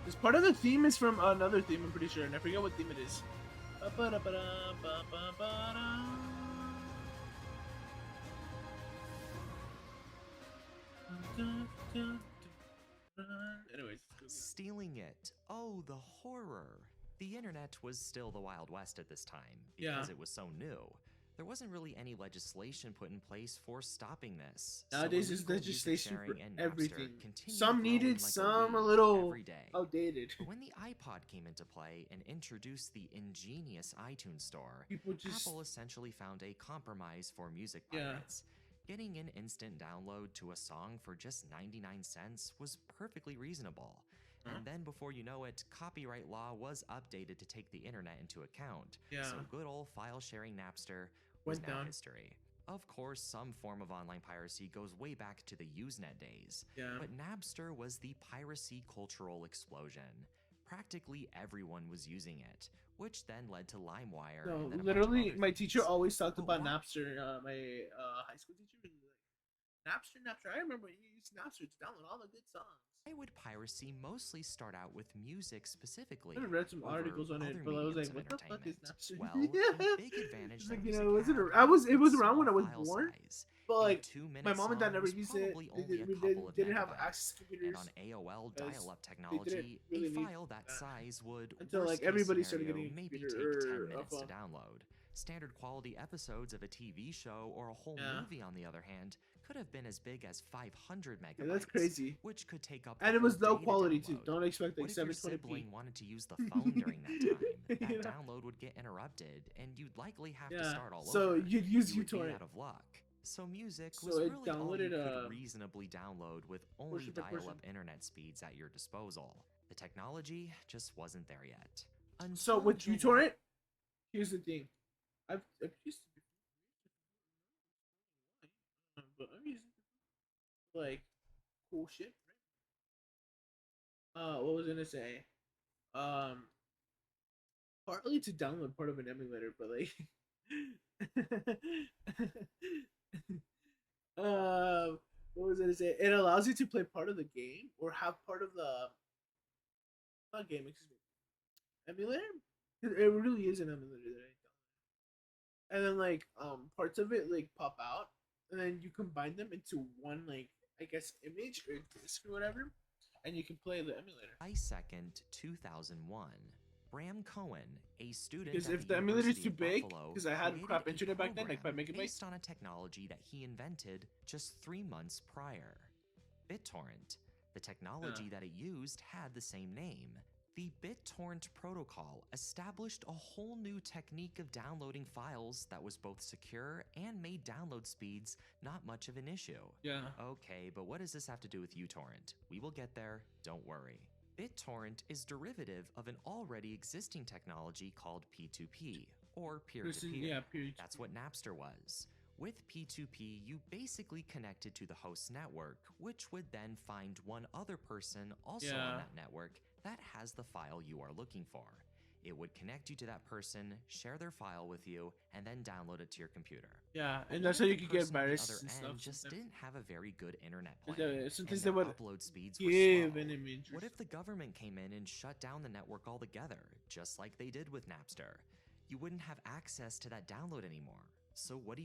This part of the theme is from another theme, I'm pretty sure, and I forget what theme it is. Anyways, Stealing it. Oh, the horror. The internet was still the Wild West at this time Yeah. because it was so new. There wasn't really any legislation put in place for stopping this. so nowadays there's illegal music legislation for sharing and Napster everything. continued Some growing needed, like some a weed little every day. outdated. But when the iPod came into play and introduced the ingenious iTunes Store, People just Apple essentially found a compromise for music Yeah. pirates. Getting an instant download to a song for just 99 cents was perfectly reasonable. Huh? And then before you know it, copyright law was updated to take the internet into account. Yeah. So good old file sharing Napster was Went now down. history. Of course, some form of online piracy goes way back to the Usenet days. Yeah. But Napster was the piracy cultural explosion. Practically everyone was using it, which then led to LimeWire. No, and then a bunch of literally, other my teacher things. always talked But about why- Napster. My high school teacher was like, Napster. I remember you used Napster to download all the good songs. Why would piracy mostly start out with music specifically? I read some over articles on it, other but I was mediums like, of what the fuck is entertainment? Napster? Well, a big advantage It's that like, music was it? had I was. was It was its around when I small was file born, size. but A like 2-minute my mom and dad song never was used it. probably They, only a they couple of didn't have megabytes. access to computers. And on AOL because dial-up they technology, didn't really a need file that that size would until, like, worst case everybody started scenario, getting a maybe computer take or 10 a minutes to phone. download. Standard quality episodes of a TV show or a whole Yeah. movie, on the other hand, could have been as big as 500 megabytes. Yeah, that's crazy. Which could take up And the it was whole low day to quality too. download. Don't expect like What if your 720p. sibling wanted to use the phone during that time? That You know? download would get interrupted, and you'd likely have to Yeah. start all So over. you'd use You would be uTorrent. out of luck. So music So was it really all you downloaded, could reasonably download with only portion by portion. dial-up internet speeds at your disposal. The technology just wasn't there yet. So Until with July- uTorrent, here's the thing. I've used to but I'm using like cool shit. Right? What was I gonna say? Partly to download part of an emulator, but like, what was I gonna say? It allows you to play part of the game or have part of the not game, excuse me, emulator. It really is an emulator that I downloaded. And then like parts of it like pop out, and then you combine them into one like I guess image or disc or whatever, and you can play the emulator. July 2nd, 2001. Bram Cohen, a student Because at if the emulator is University too of big, Buffalo, because I had created crap a internet back then, like 5 program megabytes. based on a technology that he invented just 3 months prior. BitTorrent. The technology that it used had the same name. The BitTorrent protocol established a whole new technique of downloading files that was both secure and made download speeds not much of an issue. Yeah. Okay, but what does this have to do with uTorrent? We will get there, don't worry. BitTorrent is derivative of an already existing technology called P2P, or peer-to-peer. Yeah, peer. That's what Napster was. With P2P, you basically connected to the host network, which would then find one other person also Yeah. on that network that has the file you are looking for. It would connect you to that person, share their file with you, and then download it to your computer. Yeah, But and what that's if how the you could get person on the viruses other and end stuff. just sometimes. didn't have a very good internet Yeah, plan, sometimes and they their would upload speeds were give slow. an image. What if the government came in and shut down the network altogether, just like they did with Napster? You wouldn't have access to that download anymore. So what do?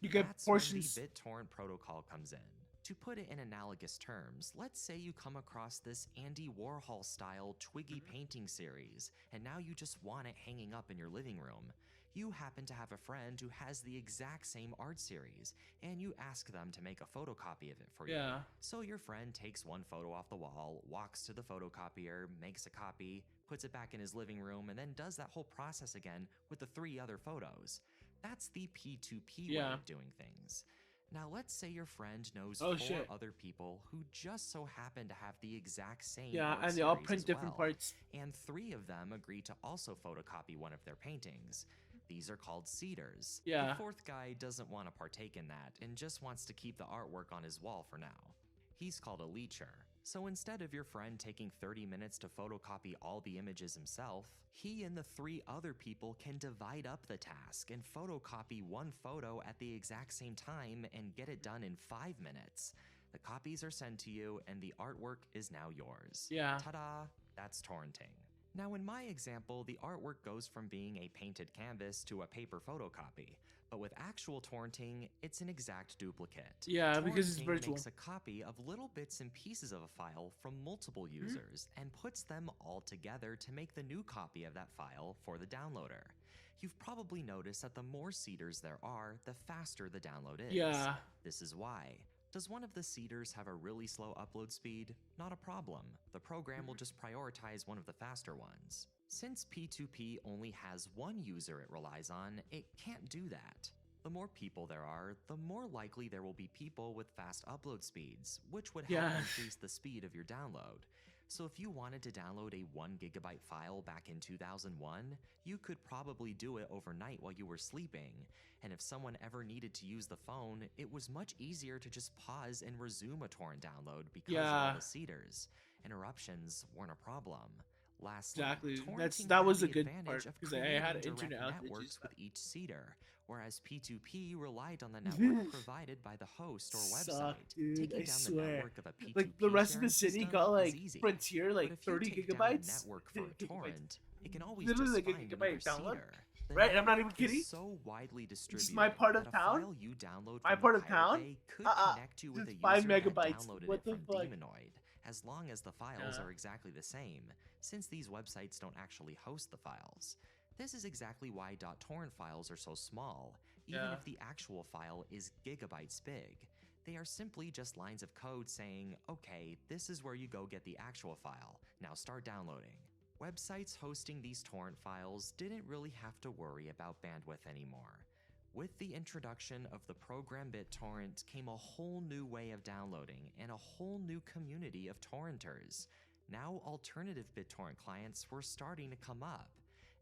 You get That's portions. when the BitTorrent protocol comes in. To put it in analogous terms, let's say you come across this Andy Warhol style Twiggy painting series, and now you just want it hanging up in your living room. You happen to have a friend who has the exact same art series, and you ask them to make a photocopy of it for you. Yeah. So your friend takes one photo off the wall, walks to the photocopier, makes a copy, puts it back in his living room, and then does that whole process again with the 3 other photos. That's the P2P way Yeah. of doing things. Now let's say your friend knows Oh, 4 shit. other people who just so happen to have the exact same Yeah, art and they all series print as different well, parts. and 3 of them agree to also photocopy one of their paintings. These are called seeders. Yeah. The 4th guy doesn't want to partake in that and just wants to keep the artwork on his wall for now. He's called a leecher. So instead of your friend taking 30 minutes to photocopy all the images himself, he and the 3 other people can divide up the task and photocopy one photo at the exact same time and get it done in 5 minutes. The copies are sent to you and the artwork is now yours. Yeah. Ta-da! That's torrenting. Now in my example, the artwork goes from being a painted canvas to a paper photocopy. But with actual torrenting, it's an exact duplicate. Yeah, because it's Torrenting virtual. makes a copy of little bits and pieces of a file from multiple users and puts them all together to make the new copy of that file for the downloader. You've probably noticed that the more seeders there are, the faster the download is. Yeah. This is why. Does one of the seeders have a really slow upload speed? Not a problem. The program will just prioritize one of the faster ones. Since P2P only has one user it relies on, it can't do that. The more people there are, the more likely there will be people with fast upload speeds, which would help Yeah. increase the speed of your download. So if you wanted to download a 1 gigabyte file back in 2001, you could probably do it overnight while you were sleeping. And if someone ever needed to use the phone, it was much easier to just pause and resume a torrent download because of all Yeah. the seeders. Interruptions weren't a problem. Lastly, Exactly. torrenting That had was the a good advantage part, of 'cause I creating had direct internet outages. networks with each seeder, whereas P2P relied on the network provided by the host or website. Suck, dude. Taking I down the swear. network of a P2P Like the rest of the sharing city system got is like easy. Frontier like But if you 30 take down the gigabytes. network for a 30 gigabytes. torrent, it can always Literally just like a find gigabyte another download. seeder. The Right? I'm not even network is kidding. so widely distributed my part of that a town? file you download My from part the of Pirate town? Bay could connect you with Just a 5 user that megabytes. downloaded What it the from fuck? Demonoid, as long as the files Yeah. are exactly the same, since these websites don't actually host the files. This is exactly why .torrent files are so small, even Yeah. if the actual file is gigabytes big. They are simply just lines of code saying, okay, this is where you go get the actual file, now start downloading. Websites hosting these torrent files didn't really have to worry about bandwidth anymore. With the introduction of the program BitTorrent came a whole new way of downloading and a whole new community of torrenters. Now alternative BitTorrent clients were starting to come up,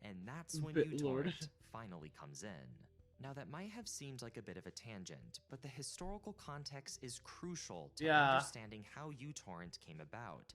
and that's when BitLord. uTorrent finally comes in. Now that might have seemed like a bit of a tangent, but the historical context is crucial to Yeah. understanding how uTorrent came about.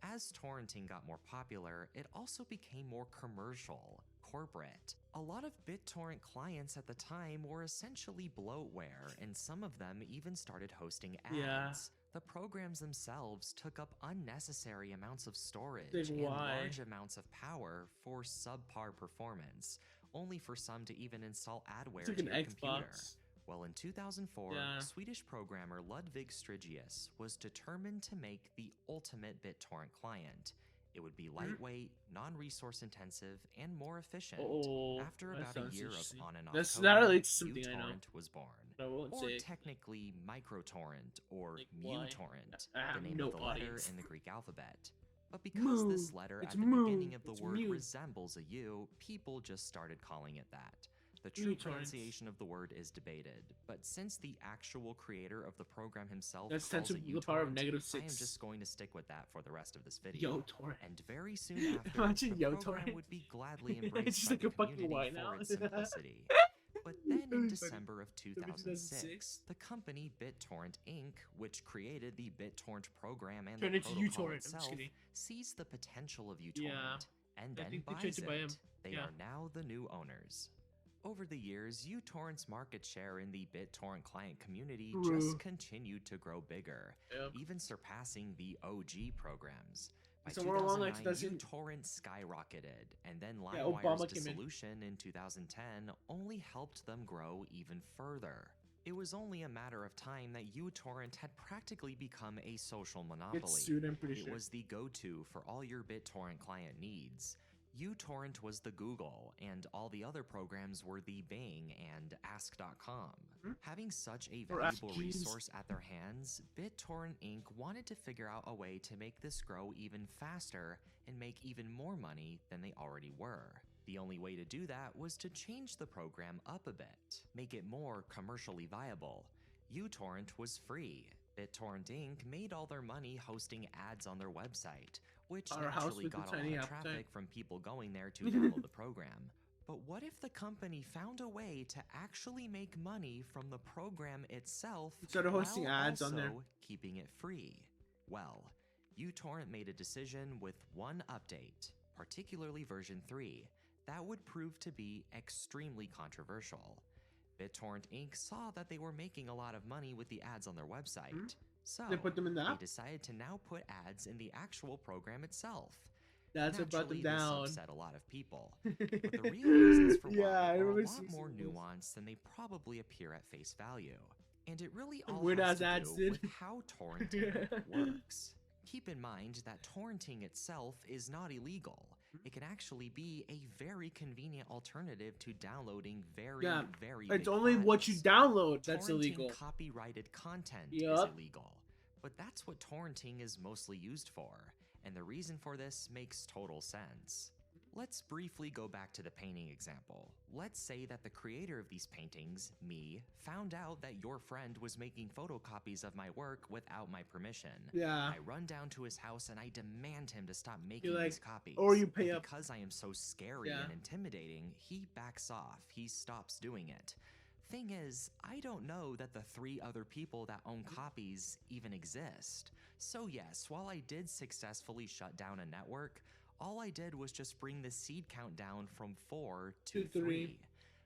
As torrenting got more popular, it also became more commercial, corporate. A lot of BitTorrent clients at the time were essentially bloatware, and some of them even started hosting ads. Yeah. The programs themselves took up unnecessary amounts of storage Like, and why? large amounts of power for subpar performance, only for some to even install adware It's like to an your computer. Xbox. Well, in 2004, Yeah. Swedish programmer Ludvig Strigius was determined to make the ultimate BitTorrent client. It would be lightweight, non-resource intensive, and more efficient. Oh, After that about a sounds year of interesting. on and off That's coding, that relates to something I know. uTorrent was born. But I won't Or say it. technically MicroTorrent or Like, why? MuTorrent, I have the name no of the letter audience. in the Greek alphabet. But because this Mu. letter It's at the mu. beginning of the It's word mu. resembles a U, people just started calling it that. The true uTorrents. pronunciation of the word is debated, but since the actual creator of the program himself That's 10 calls to it the power of uTorrent, negative I am 6. just going to stick with that for the rest of this video. Yo, torrent. And very soon after, Imagine the Yo program Torrent. would be gladly It's embraced just by like the a fucking community Y now. for its simplicity. But then in Funny. December of 2006, 2006? the company BitTorrent Inc., which created the BitTorrent program and Turned the into protocol uTorrent. I'm just itself, kidding. sees the potential of uTorrent Yeah. and I then think they buys changed it by him. it. They Yeah. are now the new owners. Over the years, uTorrent's market share in the BitTorrent client community Grew. just continued to grow bigger, Yep. even surpassing the OG programs. By Somewhere along like 2009, 2000. uTorrent skyrocketed, and then Yeah, LimeWire's Obama came in. dissolution in 2010 only helped them grow even further. It was only a matter of time that uTorrent had practically become a social monopoly. Get sued, I'm pretty It sure. was the go-to for all your BitTorrent client needs. uTorrent was the Google, and all the other programs were the Bing and Ask.com. Having such a Or Ask valuable Jeeves. resource at their hands, BitTorrent Inc. wanted to figure out a way to make this grow even faster and make even more money than they already were. The only way to do that was to change the program up a bit, make it more commercially viable. uTorrent was free. BitTorrent Inc. made all their money hosting ads on their website, which Our house naturally with the got a tiny lot of appetite. traffic from people going there to download the program. But what if the company found a way to actually make money from the program itself Instead of hosting while ads on there. also keeping it free? Well, uTorrent made a decision with one update, particularly version 3, that would prove to be extremely controversial. BitTorrent Inc. saw that they were making a lot of money with the ads on their website, so They put them in the they app? decided to now put ads in the actual program itself. That's what brought them Naturally, down. this upset a lot of people, but the real reasons for Yeah, I why are a remember lot seeing more some of those. nuanced than they probably appear at face value. And it really all Weird has ass to ads, do dude. with how torrenting works. Keep in mind that torrenting itself is not illegal. It can actually be a very convenient alternative to downloading very, Yeah, very It's big only what you files. download that's Torrenting illegal. copyrighted content Yup. is illegal, but that's what torrenting is mostly used for, and the reason for this makes total sense. Let's briefly go back to the painting example. Let's say that the creator of these paintings, me, found out that your friend was making photocopies of my work without my permission. Yeah. I run down to his house and I demand him to stop making like- these copies. or you pay And up. because I am so scary Yeah. and intimidating, he backs off. He stops doing it. Thing is, I don't know that the 3 other people that own copies even exist. So yes, while I did successfully shut down a network, all I did was just bring the seed count down from 4 to To 3. 3.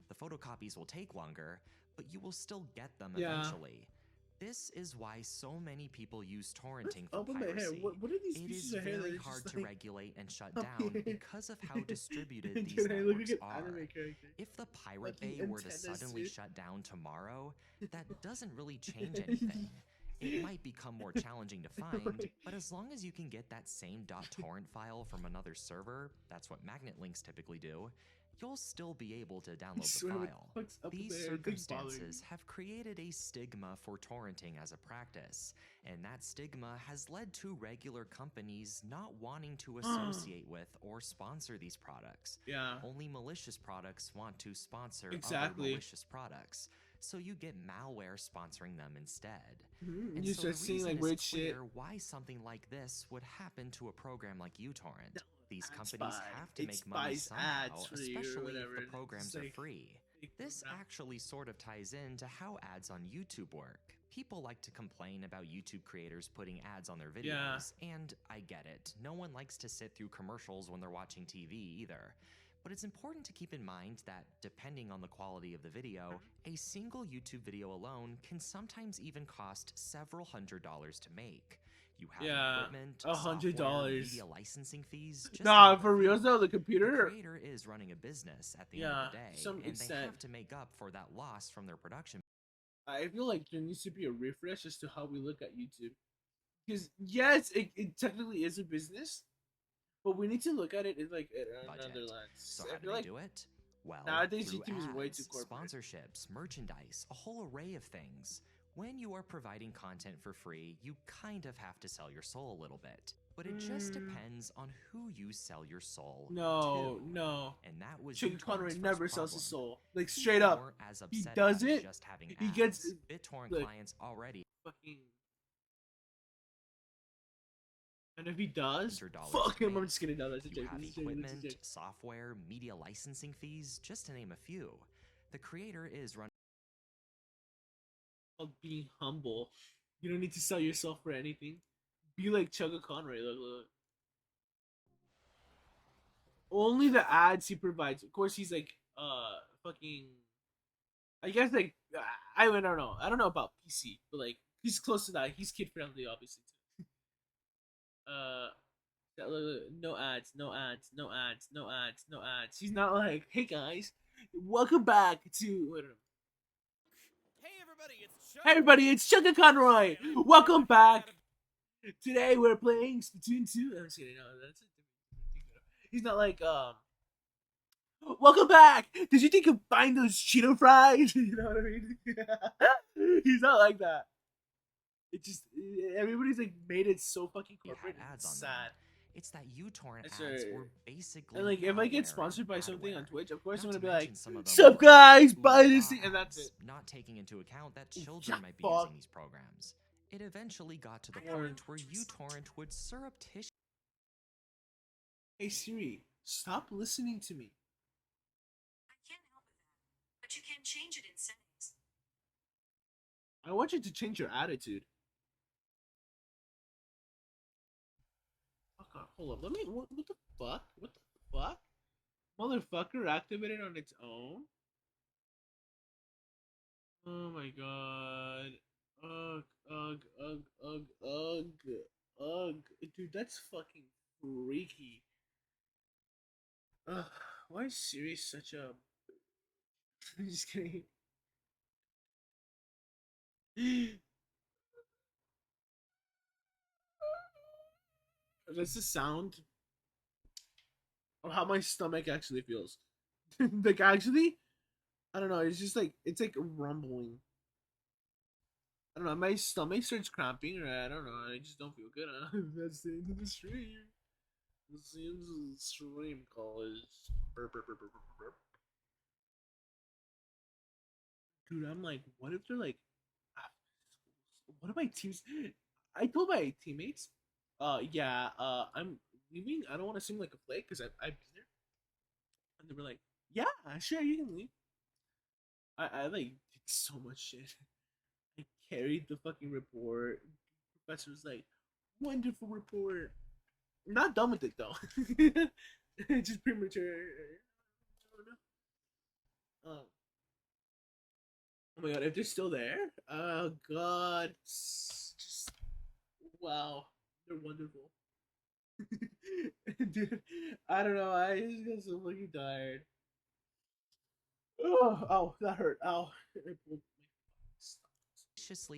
The photocopies will take longer, but you will still get them Yeah. eventually. This is why so many people use torrenting for Up in my hair. piracy. What are these It pieces is of hair that very are hard just to like... regulate and shut up down here? because of how distributed these Dude, I look networks like an are. anime character. If the Pirate Fucking Bay were to antennas, suddenly dude. shut down tomorrow, that doesn't really change anything. It might become more challenging to find, but as long as you can get that same .torrent file from another server, that's what magnet links typically do, you'll still be able to download the swear what file. the fuck's up with These their hair? It doesn't bother me. circumstances have created a stigma for torrenting as a practice, and that stigma has led to regular companies not wanting to associate with or sponsor these products. Yeah. Only malicious products want to sponsor other Exactly. malicious products, so you get malware sponsoring them instead. Mhm. And You so start the seeing reason like is weird shit. clear why something like this would happen to a program like uTorrent. No, These ad companies spy. have to It make money spies somehow, ads for you or especially whatever, if and the it's programs like are free. fake This program. actually sort of ties into how ads on YouTube work. People like to complain about YouTube creators putting ads on their videos, and I get it. No one likes to sit through commercials when they're watching TV either. But it's important to keep in mind that, depending on the quality of the video, a single YouTube video alone can sometimes even cost several $100s to make. You have Yeah, equipment, $100. software, media licensing fees. Just to Nah, name a for few. reals though, the The computer. creator is running a business at the end of the Yeah, day, to some and they extent. have to make up for that loss from their production. I feel like there needs to be a refresh as to how we look at YouTube. Because yes, it technically is a business, but we need to look at it in like another Budget. lens. So I how do feel they like do it? Well, nowadays through YouTube is way ads, too corporate. sponsorships, merchandise, a whole array of things. When you are providing content for free, you kind of have to sell your soul a little bit. But it just depends on who you sell your soul no, to. no. And that was Chicken uTorrent's Connery first never sells his problem. soul. Like People straight up. weren't as He upset does about it, just having he gets- ads. BitTorrent look. clients already Fucking. And if he does, $100 fuck to him. I'm make. just kidding. No, that's a You joke. have This is a joke. This is a equipment, joke. software, media licensing fees, just to name a few. The creator is running Called being humble. You don't need to sell yourself for anything. Be like Chugga Conway. Look. Only the ads he provides. Of course, he's like, fucking. I guess like I don't know. I don't know about PC, but like he's close to that. He's kid friendly, obviously too. No ads, no ads, no ads, no ads, no ads. He's not like, hey guys, welcome back to. Wait, hey everybody, it's Chugga Conroy. Welcome back. Today we're playing Splatoon 2. I'm just kidding. No, that's he's not like welcome back. Did you think you could find those Cheeto fries? You know what I mean? He's not like that. It just everybody's like made it so fucking You had corporate. ads It's on them. sad. It's that uTorrent That's ads right. were basically. And like, if I get malware sponsored and by something on adware. Twitch, of course Not I'm to gonna be like, mention some of them "Sup were guys, like buy ooh this ah thing," and that's ads, it. not taking into account that children Yeah, might be fuck. using these programs. It eventually got to the Or- point where uTorrent would surreptitiously Hey Siri, stop listening to me. I can't help with that, but you can change it in settings. I want you to change your attitude. Fuck off. Hold up. Let me. What the fuck? What the fuck? Motherfucker activated on its own? Oh my god. Ugh, ugh, ugh, ugh, ugh, ugh. Dude, that's fucking freaky. Ugh, why is Siri such a. I'm just kidding. That's the sound of how my stomach actually feels. Like, actually, I don't know. It's just like, it's like rumbling. I don't know. My stomach starts cramping, or I don't know. I just don't feel good. That's the end of the stream. That's the end of the stream, college. Burp, burp, burp, burp, burp, burp. Dude, I'm like, what if they're like, ah, what if my teams? I told my teammates, yeah, I'm leaving. I don't want to seem like a flake because I've been there. And they were like, yeah, sure, you can leave. I like did so much shit. I carried the fucking report. Professor was like, wonderful report. I'm not done with it though. Just premature. Oh my god, if they're still there, oh god, just wow, they're wonderful. Dude, I don't know. I just got so fucking tired. Oh, that hurt. Ow.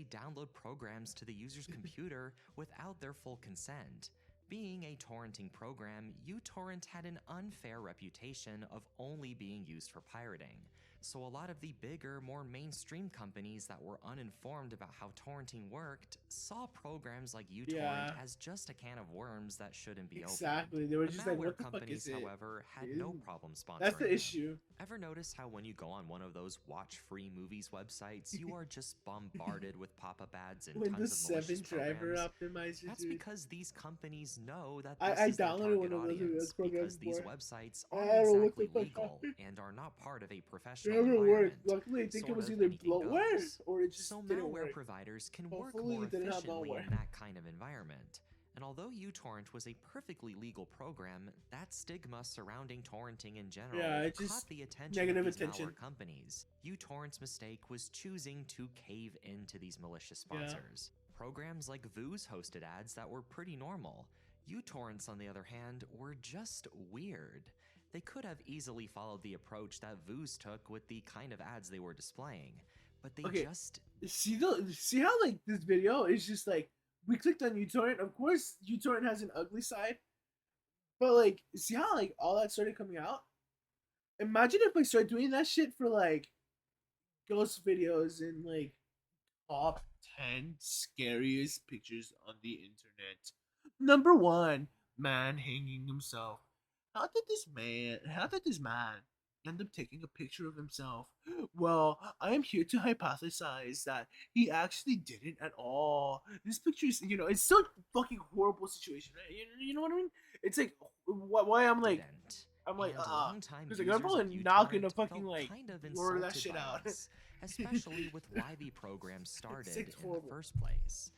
download programs to the user's computer without their full consent. Being a torrenting program, uTorrent had an unfair reputation of only being used for pirating. So a lot of the bigger, more mainstream companies that were uninformed about how torrenting worked saw programs like uTorrent Yeah. as just a can of worms that shouldn't be Exactly. opened. They were The just like, malware what the fuck companies, is it? however, had no Dude. problem sponsoring That's the them. issue. Ever notice how when you go on one of those watch-free movies websites, you are just bombarded with pop-up ads and When the tons of malicious 7 driver programs? optimizer, That's dude. because these companies know that I- this I is their downloaded target one of those audience programs because these before. websites I aren't don't know what the exactly fuck legal happened. and are not part of a It professional never worked. environment. Luckily, I think it Sort was of either anything bloatware goes. or it just So didn't malware work. providers can work Hopefully more it didn't have efficiently malware. in that kind of environment. And although uTorrent was a perfectly legal program, that stigma surrounding torrenting in general Yeah, it caught just the attention negative of these attention. malware companies. uTorrent's mistake was choosing to cave into these malicious Yeah. sponsors. Programs like Vooz hosted ads that were pretty normal. uTorrents, on the other hand, were just weird. They could have easily followed the approach that Vooz took with the kind of ads they were displaying, but they Okay. just See how like this video is just like we clicked on uTorrent. Of course, uTorrent has an ugly side, but like see how like all that started coming out. Imagine if I start doing that shit for like ghost videos and like top 10 scariest pictures on the internet. Number 1, man hanging himself. How did this man end up taking a picture of himself? Well, I am here to hypothesize that he actually didn't at all. This picture is, it's still a fucking horrible situation, right? You know what I mean? It's like, why I'm like, didn't. I'm like, And longtime because like, users I'm probably of not gonna uTorrent fucking felt like kind of blur that insulted shit by out. this, especially with why the program started in the horrible. first place.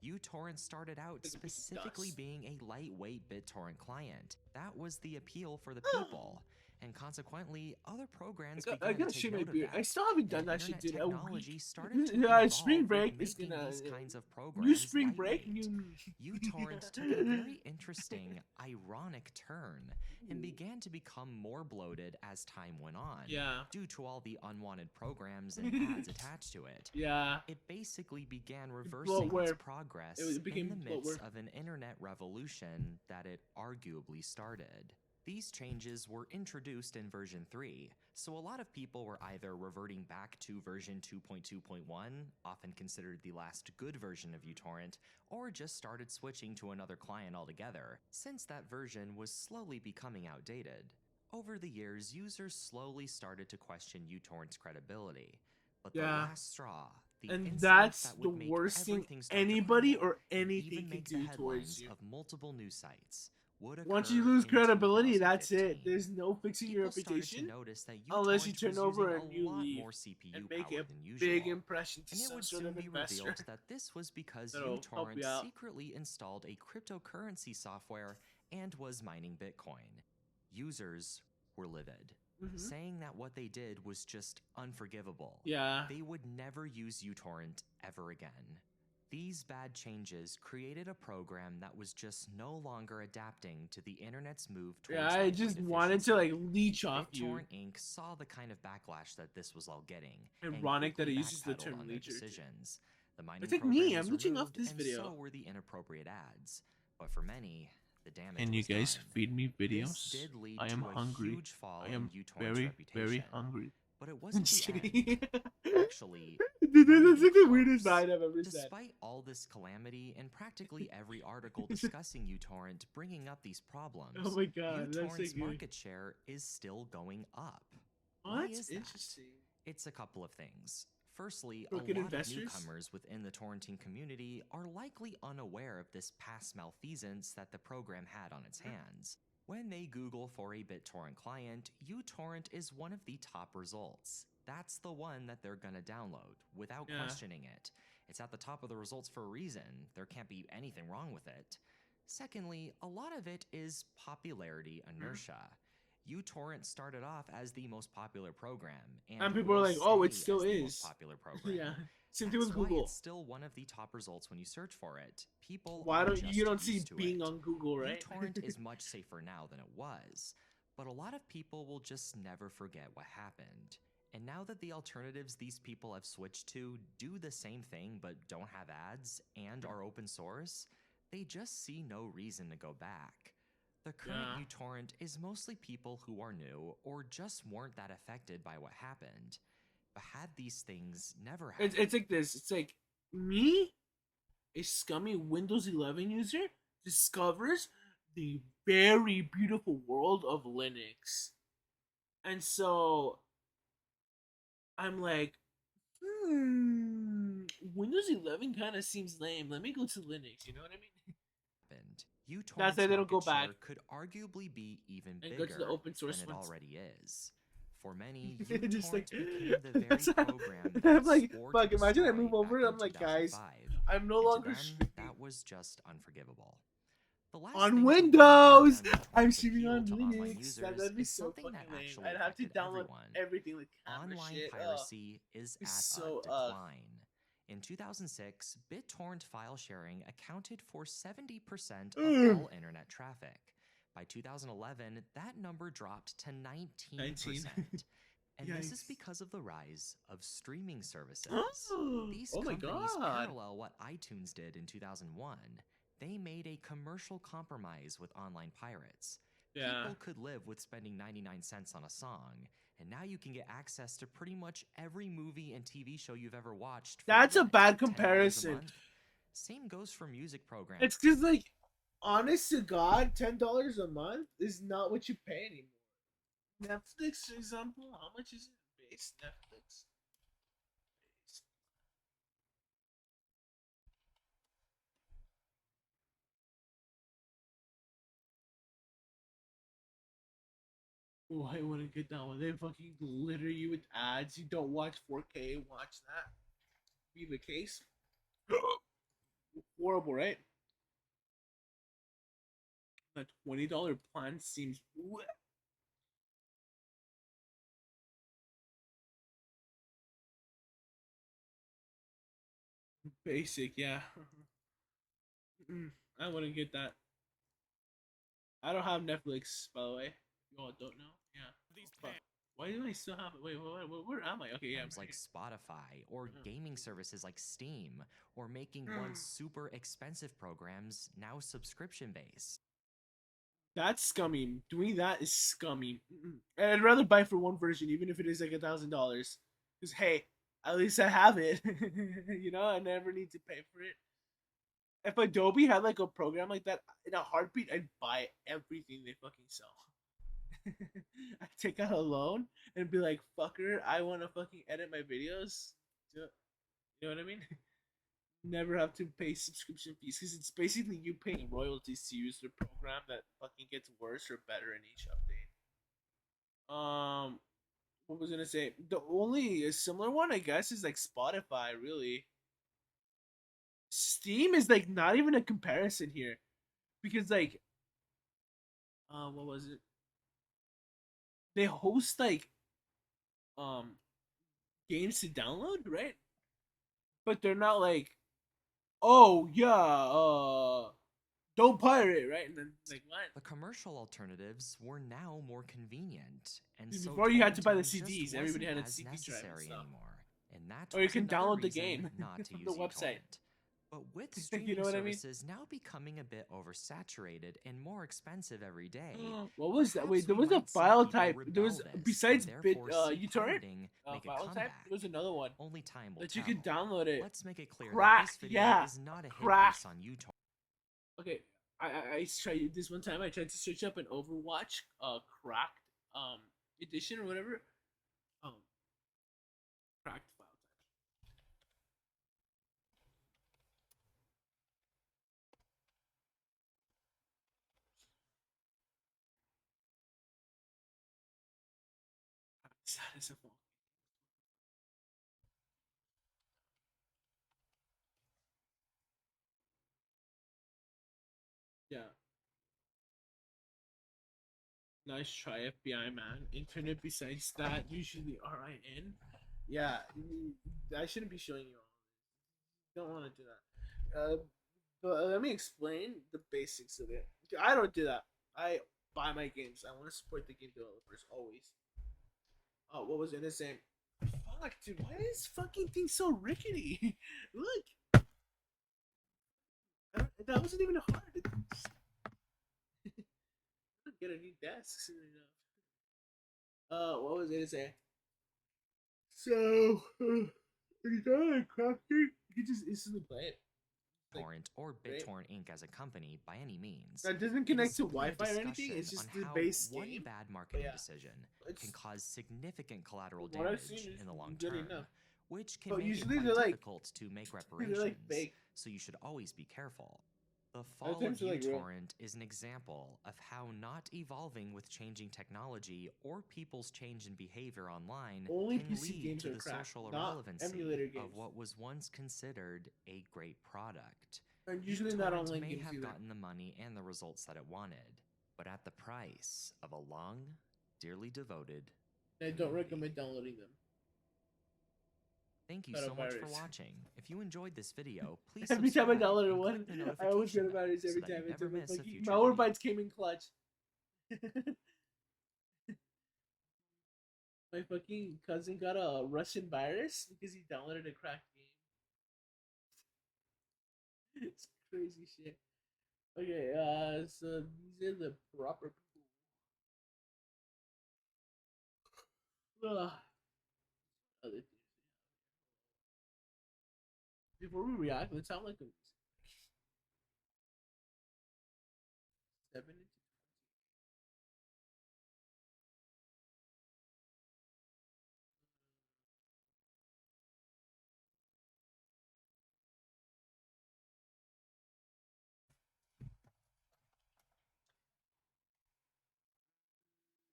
uTorrent started out Because it was specifically dust. being a lightweight BitTorrent client. That was the appeal for the people. and consequently, other programs I began gotta to shave take my note of beard. that. I still haven't done and that shit, internet dude. technology A started to week. evolve Spring with break is making gonna these kinds of new programs spring break. lightweight. New uTorrent took a very interesting, ironic turn and began to become more bloated as time went on, Yeah. due to all the unwanted programs and ads attached to it. Yeah. It basically began reversing Bloatware. its progress It became in the midst bloatware. of an internet revolution that it arguably started. These changes were introduced in version 3, so a lot of people were either reverting back to version 2.2.1, often considered the last good version of uTorrent, or just started switching to another client altogether, since that version was slowly becoming outdated. Over the years, users slowly started to question uTorrent's credibility, but the Yeah. last straw, the And incident that's that the would make worst thing everything start to anybody crumble or and anything even can make the do towards headlines you. of multiple news sites, would occur Once you lose in credibility, that's it. 2015. There's no fixing your People started to reputation notice that unless you uTorrent turn was over using and a you lot leave more CPU and make power a than big usual. impression to And it some would sort soon of be investor. revealed that this was because That'll help you uTorrent out. secretly installed a cryptocurrency software and was mining Bitcoin. Users were livid, saying that what they did was just unforgivable. Yeah. They would never use uTorrent ever again. These bad changes created a program that was just no longer adapting to the internet's move towards Yeah, I lightweight just wanted to efficiency. like leech off you. BitTorrent Inc. saw the kind of backlash that this was all getting, Ironic that and it quickly uses the backpedaled term on their leecher. decisions. The mining It's like program me, was I'm leeching off removed, this and video. so were the inappropriate ads. But for many, the damage Can you was guys done. feed me This videos? did lead I am to a hungry. huge fall I am in uTorrent's very, reputation. very hungry. But it I'm wasn't just the kidding. end. Actually, Dude, mining that's like the gets weirdest worse. line I've ever said. Despite all this calamity and practically every article discussing uTorrent bringing up these problems, Oh my god, that's so uTorrent's good. market share is still going up. Why What? is that? Interesting. It's a couple of things. Firstly, Crooked a lot investors? of newcomers within the torrenting community are likely unaware of this past malfeasance that the program had on its hands. When they Google for a BitTorrent client, uTorrent is one of the top results. That's the one that they're gonna download, without Yeah. questioning it. It's at the top of the results for a reason. There can't be anything wrong with it. Secondly, a lot of it is popularity inertia. uTorrent started off as the most popular program, And people are will like, oh, it stay still as the is. most popular program. Yeah. Same thing with That's why Google. it's still one of the top results when you search for it. People Why are don't just you don't see used to Bing it. on Google, right? uTorrent is much safer now than it was, but a lot of people will just never forget what happened. And now that the alternatives these people have switched to do the same thing but don't have ads and are open source, they just see no reason to go back. The current Yeah. uTorrent is mostly people who are new or just weren't that affected by what happened. But had these things never happened, It's like this. It's like me, a scummy Windows 11 user, discovers the very beautiful world of Linux. And so I'm like, Windows 11 kind of seems lame. Let me go to Linux. You know what I mean? happened, uTorrent's That's why they don't go market share back. could arguably be even And bigger go to the open source than it ones. already is. For many, Just like- uTorrent became the very that's- program that I'm like, swore fuck, to imagine I destroy move over back and in I'm like, guys, 2005. I'm no And to longer them, streaming that was just unforgivable. The last on thing to really Windows. bring down I'm uTorrent's streaming appeal on to online Linux. users That'd be is so something fucking that lame. actually I'd have to affected download everyone. everything like camera Online shit. piracy is at it's a so, decline. In 2006, BitTorrent file sharing accounted for 70% of all internet traffic. By 2011, that number dropped to 19%. And this is Yikes. because of the rise of streaming services. These Oh my companies God. parallel what iTunes did in 2001. They made a commercial compromise with online pirates. Yeah. People could live with spending 99 cents on a song, and now you can get access to pretty much every movie and TV show you've ever watched. For That's a what, bad $10 a comparison. month? Same goes for music programs. It's because, like, honest to God, $10 a month is not what you pay anymore. Netflix, for example, how much is it? Base Netflix. Base. Why wouldn't get down with it? Fucking glitter you with ads. You don't watch 4K. Watch that. Be the case. Horrible, right? The $20 plan seems Basic, yeah. I wouldn't get that. I don't have Netflix, by the way. If you all don't know. Yeah. Fuck. Why do I still have it? Wait, where am I? Okay, yeah. I'm Programs like right Spotify or Mhm. gaming services like Steam, or making once super expensive programs now subscription based. That's scummy. Doing that is scummy. And I'd rather buy for one version, even if it is like $1,000. Because hey, at least I have it. You know, I never need to pay for it. If Adobe had like a program like that, in a heartbeat, I'd buy everything they fucking sell. I'd take out a loan and be like, "Fucker, I want to fucking edit my videos." You know what I mean? Never have to pay subscription fees because it's basically you paying royalties to use the program that fucking gets worse or better in each update. What was I gonna say? The only similar one, I guess, is like Spotify. Really, Steam is like not even a comparison here because like, what was it? They host like um games to download, right? But they're not like, oh yeah, don't pirate, right? And then like what? The commercial alternatives were now more convenient, and so Before you had to buy the torrenting CDs, just everybody had a wasn't as CD drive and necessary stuff. anymore. And that Or you was can another download the reason game not to from use the website. uTorrent. But with You streaming know what I mean? services now becoming a bit oversaturated and more expensive every day, What was that? perhaps Wait, there we was a might see file people type. There was rebel this, besides and Bit therefore see uTorrent pirating make a file type. comeback. There was another one Only time will that tell. you could download it. Let's make it clear that Cracked, this video yeah, is not a hit cracked. piece on uTorrent. Okay, I tried this one time. I tried to search up an Overwatch cracked edition or whatever. Um, cracked file type. That is a phone. Yeah. Nice try, FBI man. Internet besides that, usually RIN. Yeah, I shouldn't be showing you all. Don't want to do that. But let me explain the basics of it. I don't do that. I buy my games. I want to support the game developers always. Oh, what was I gonna say? Fuck, dude, why is fucking thing so rickety? Look, that wasn't even hard. Get a new desk soon enough. What was I gonna say? So, you got crafting? You can just instantly play it. Like, Torrent or right? BitTorrent Inc. as a company by any means. That doesn't It connect is to simply a Wi-Fi or anything. It's discussion just on the how base one game. bad marketing yeah, decision it's can cause significant collateral what I've damage seen is in the long good term, enough. which can But make it usually quite they're like difficult to make they're reparations. like fake. So you should always be careful. The Other fall times of they're like real. uTorrent is an example of how not evolving with changing technology or people's change in behavior online Only can PC lead games to are the cracked, social not irrelevancy emulator of games. what was once considered a great product. And usually not uTorrent online may games have either. gotten the money and the results that it wanted, but at the price of a long, dearly devoted I don't community. recommend downloading them. Thank you Got a so much for virus. watching. If you enjoyed this video, please Every time I subscribe download and one, click the I always get notification a bell virus every so that time. you never miss a Fucking future Malware video. Bytes came in clutch. My fucking cousin got a Russian virus because he downloaded a cracked game. It's crazy shit. Okay, so these are the proper people. Other things. Before we react, let's have like a 7 into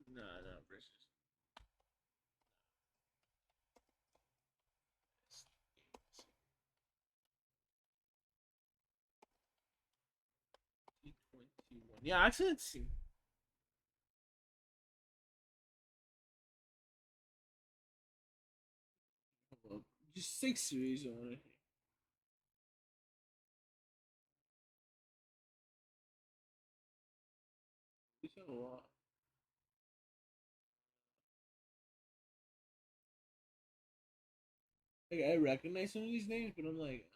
no, versus. T21. Yeah, actually, let's see. Well, just 6 series on it. Like I recognize some of these names, but I'm like,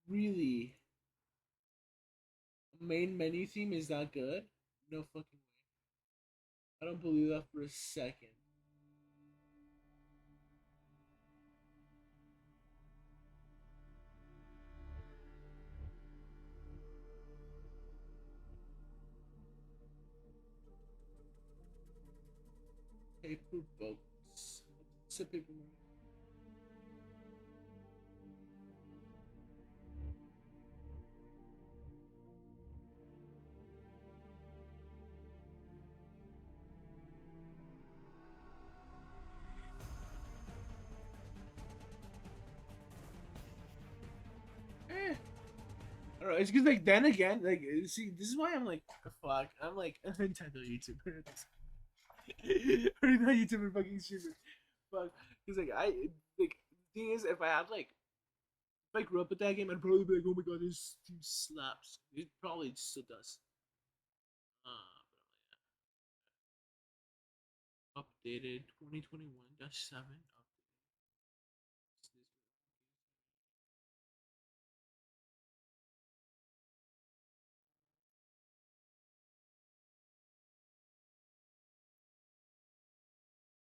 really? Main menu theme is that good? No fucking way. I don't believe that for a second. Paper boats. It's a paper Mario. Eh. I don't know. It's because like then again, like see, this is why I'm like, fuck. I'm like a Nintendo YouTuber. Or not YouTuber, fucking streamer. Fuck. Because like like the thing is, if I had like if I grew up with that game, I'd probably be like, oh my god, this team slaps. It probably still does. Updated 2021-7.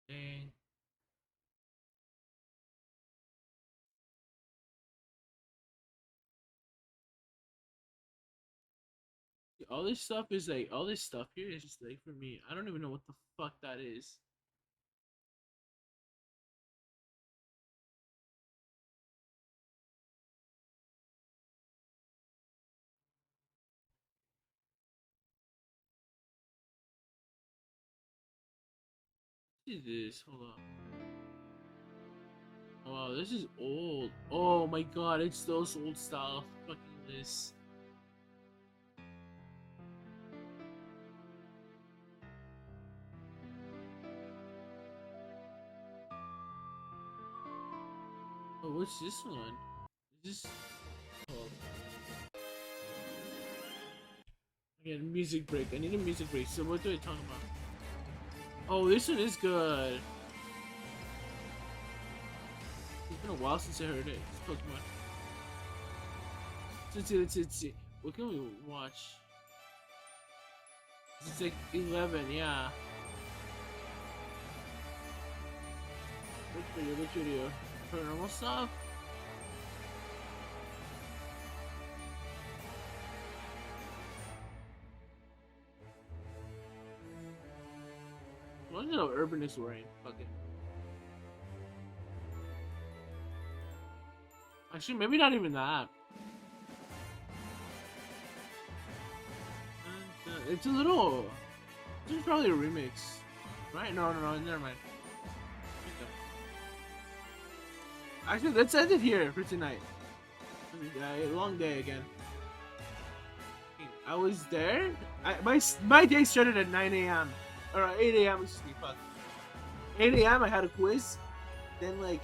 And all this stuff is like all this stuff here is just like for me. I don't even know what the fuck that is. What is this? Hold on. Oh, wow, this is old. Oh my god, it's those old style fucking lists. Oh, what's this one? Is this? Oh. Again, music break. I need a music break. So what do I talk about? Oh, this one is good. It's been a while since I heard it. It's Pokemon. Let's see. What can we watch? It's like 11, yeah. Which video? Paranormal stuff? What is Urban is wearing? Fuck it. Actually, maybe not even that. It's a little. This is probably a remix, right? No, never mind. Actually, let's end it here for tonight. A long day again. I was there. My day started at 9 a.m. or 8 a.m. Excuse me, fuck. 8 a.m. I had a quiz. Then like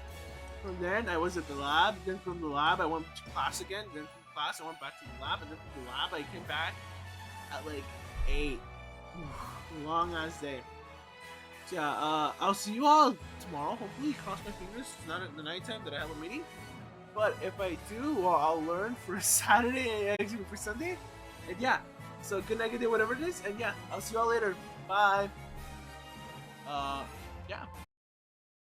from then I was at the lab. Then from the lab I went to class again. Then from class I went back to the lab. And then from the lab I came back at like 8. Long ass day. So yeah, I'll see you all tomorrow. Hopefully, cross my fingers. It's not at the nighttime that I have a meeting. But if I do, well, I'll learn for Saturday, actually for Sunday. And yeah, so good night, good day, whatever it is. And yeah, I'll see you all later. Bye. Yeah.